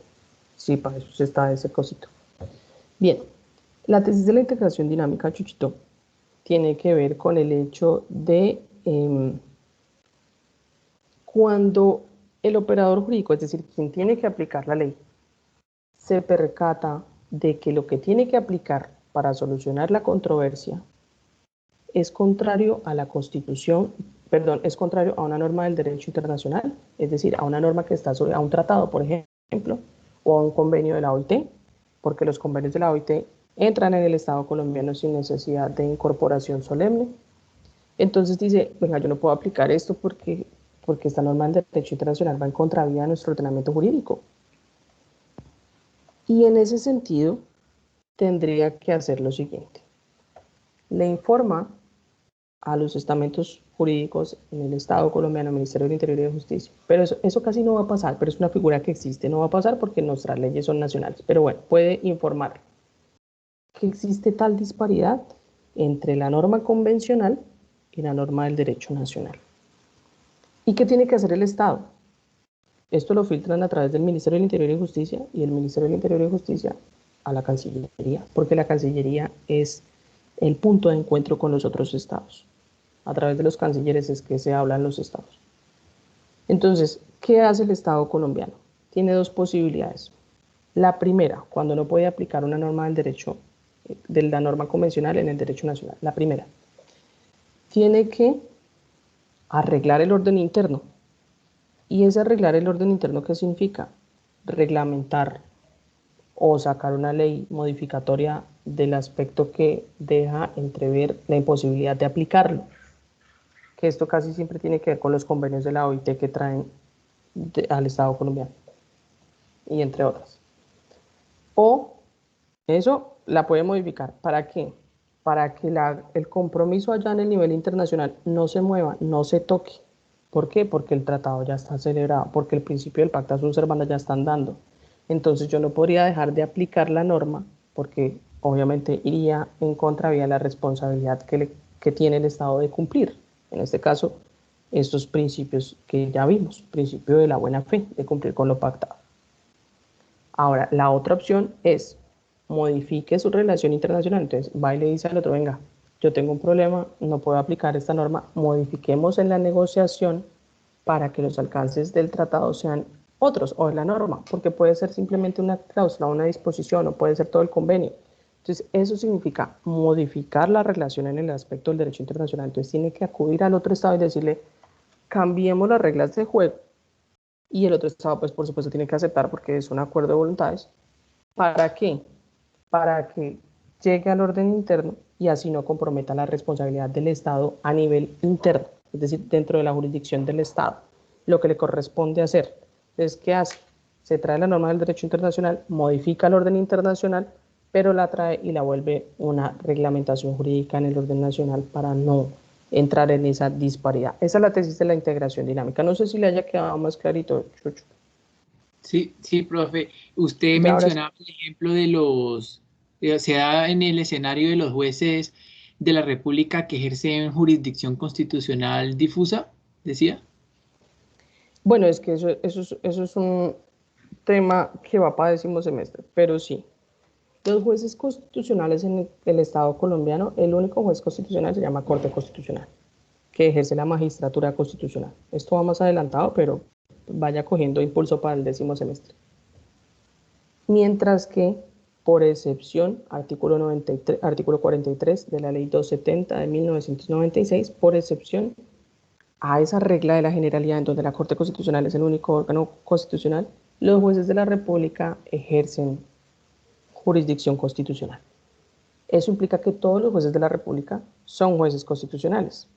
Sí, para eso está ese cosito. Bien, la tesis de la integración dinámica, Chuchito, tiene que ver con el hecho de cuando el operador jurídico, es decir, quien tiene que aplicar la ley, se percata de que lo que tiene que aplicar para solucionar la controversia es contrario a la Constitución, perdón, es contrario a una norma del derecho internacional, es decir, a una norma que está sobre, a un tratado, por ejemplo, o a un convenio de la OIT, porque los convenios de la OIT entran en el Estado colombiano sin necesidad de incorporación solemne. Entonces dice, venga, yo no puedo aplicar esto porque esta norma del derecho internacional va en contravía de nuestro ordenamiento jurídico. Y en ese sentido, tendría que hacer lo siguiente. Le informa a los estamentos jurídicos en el Estado colombiano, Ministerio del Interior y de Justicia. Pero eso casi no va a pasar, pero es una figura que existe. No va a pasar porque nuestras leyes son nacionales. Pero bueno, puede informar que existe tal disparidad entre la norma convencional y la norma del derecho nacional. ¿Y qué tiene que hacer el Estado? Esto lo filtran a través del Ministerio del Interior y Justicia y el Ministerio del Interior y Justicia a la Cancillería, porque la Cancillería es el punto de encuentro con los otros estados. A través de los cancilleres es que se hablan los estados. Entonces, ¿qué hace el Estado colombiano? Tiene dos posibilidades. La primera, cuando no puede aplicar una norma del derecho, de la norma convencional en el derecho nacional. La primera, tiene que arreglar el orden interno. ¿Y ese arreglar el orden interno qué significa? Reglamentar o sacar una ley modificatoria del aspecto que deja entrever la imposibilidad de aplicarlo, que esto casi siempre tiene que ver con los convenios de la OIT que traen al Estado colombiano, y entre otras. O eso la puede modificar. ¿Para qué? Para que el compromiso allá en el nivel internacional no se mueva, no se toque. ¿Por qué? Porque el tratado ya está celebrado, porque el principio del pacta sunt servanda ya están dando. Entonces yo no podría dejar de aplicar la norma porque obviamente iría en contravía de la responsabilidad que tiene el Estado de cumplir. En este caso, estos principios que ya vimos, principio de la buena fe, de cumplir con lo pactado. Ahora, la otra opción es modifique su relación internacional. Entonces, va y le dice al otro, venga, yo tengo un problema, no puedo aplicar esta norma, modifiquemos en la negociación para que los alcances del tratado sean otros, o de la norma, porque puede ser simplemente una cláusula, una disposición, o puede ser todo el convenio. Entonces, eso significa modificar la relación en el aspecto del derecho internacional. Entonces, tiene que acudir al otro Estado y decirle, cambiemos las reglas de juego, y el otro Estado, pues, por supuesto, tiene que aceptar porque es un acuerdo de voluntades. ¿Para qué? Para que llegue al orden interno y así no comprometa la responsabilidad del Estado a nivel interno, es decir, dentro de la jurisdicción del Estado, lo que le corresponde hacer. Entonces, ¿qué hace? Se trae la norma del derecho internacional, modifica el orden internacional, pero la trae y la vuelve una reglamentación jurídica en el orden nacional para no entrar en esa disparidad. Esa es la tesis de la integración dinámica. No sé si le haya quedado más clarito, Chucho. Sí, sí, profe. Usted Ya ahora mencionaba el ejemplo de se da en el escenario de los jueces de la República que ejercen jurisdicción constitucional difusa, decía. bueno, es que eso es un tema que va para décimo semestre, pero sí. Los jueces constitucionales en el Estado colombiano, el único juez constitucional se llama Corte Constitucional, que ejerce la magistratura constitucional. Esto va más adelantado, pero vaya cogiendo impulso para el décimo semestre. Mientras que por excepción, artículo 93, artículo 43 de la Ley 270 de 1996, por excepción a esa regla de la generalidad en donde la Corte Constitucional es el único órgano constitucional, los jueces de la República ejercen jurisdicción constitucional. Eso implica que todos los jueces de la República son jueces constitucionales,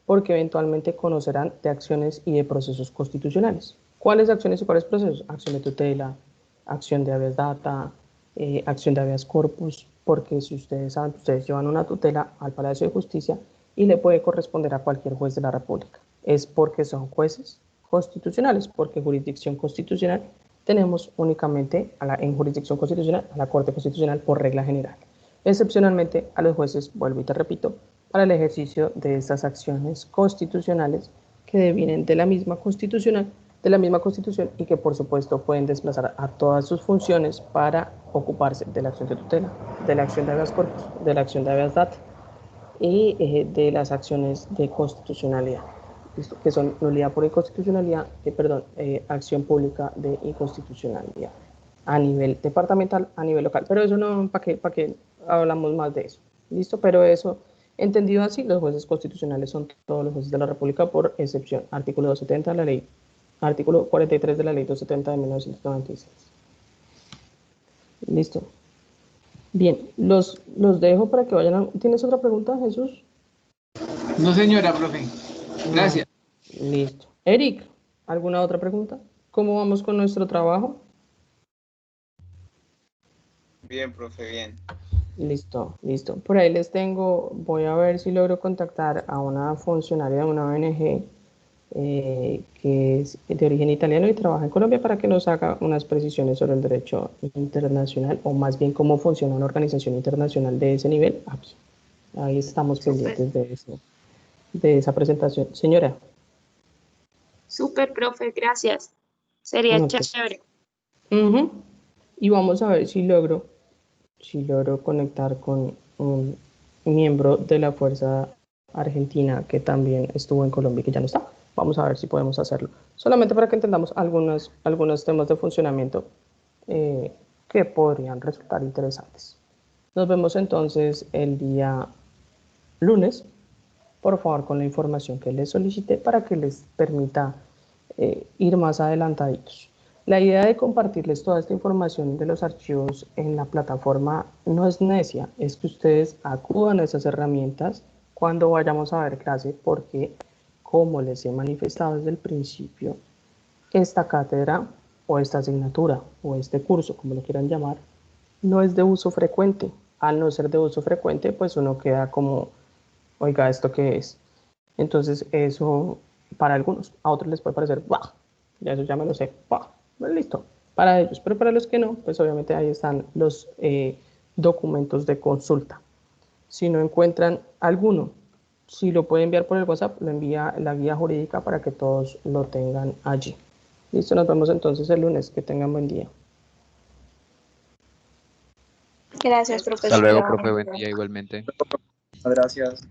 porque eventualmente conocerán de acciones y de procesos constitucionales. ¿Cuáles acciones y cuáles procesos? Acción de tutela, acción de habeas data, acción de habeas corpus, porque si ustedes saben, ustedes llevan una tutela al Palacio de Justicia y le puede corresponder a cualquier juez de la República. Es porque son jueces constitucionales, porque jurisdicción constitucional tenemos únicamente en jurisdicción constitucional a la Corte Constitucional por regla general. Excepcionalmente a los jueces, vuelvo y te repito, para el ejercicio de estas acciones constitucionales que devienen de la misma constitución y que por supuesto pueden desplazar a todas sus funciones para ocuparse de la acción de tutela, de la acción de habeas corpus, de la acción de habeas data y de las acciones de constitucionalidad, que son nulidad por inconstitucionalidad, acción pública de inconstitucionalidad a nivel departamental, a nivel local. Pero eso no, ¿para qué hablamos más de eso? ¿Listo? Pero eso, entendido así, los jueces constitucionales son todos los jueces de la República por excepción. Artículo 270 de la ley, artículo 43 de la ley 270 de 1996. Listo. Bien, los dejo para que vayan a... ¿Tienes otra pregunta, Jesús? No, señora, profe. Gracias. Listo. Eric, ¿alguna otra pregunta? ¿Cómo vamos con nuestro trabajo? Bien, profe, bien. Listo, listo. Por ahí les tengo, voy a ver si logro contactar a una funcionaria de una ONG que es de origen italiano y trabaja en Colombia para que nos haga unas precisiones sobre el derecho internacional, o más bien cómo funciona una organización internacional de ese nivel. Aquí. Ahí estamos pendientes de esa presentación. Señora. Súper, profe, gracias. Sería chévere. Y vamos a ver si logro conectar con un miembro de la Fuerza Argentina que también estuvo en Colombia y que ya no está. Vamos a ver si podemos hacerlo. Solamente para que entendamos algunos temas de funcionamiento que podrían resultar interesantes. Nos vemos entonces el día lunes. Por favor, con la información que les solicité para que les permita ir más adelantaditos. La idea de compartirles toda esta información de los archivos en la plataforma no es necia, es que ustedes acudan a esas herramientas cuando vayamos a ver clase, porque, como les he manifestado desde el principio, esta cátedra o esta asignatura o este curso, como lo quieran llamar, no es de uso frecuente. Al no ser de uso frecuente, pues uno queda como, oiga, ¿esto qué es? Entonces eso para algunos, a otros les puede parecer, ¡bah! Ya eso ya me lo sé, ¡bah! Bueno, listo, para ellos, pero para los que no, pues obviamente ahí están los documentos de consulta. Si no encuentran alguno, si lo puede enviar por el WhatsApp, lo envía la guía jurídica para que todos lo tengan allí. Listo, nos vemos entonces el lunes, que tengan buen día. Gracias, profesor. Hasta luego, profe, buen día igualmente. Gracias.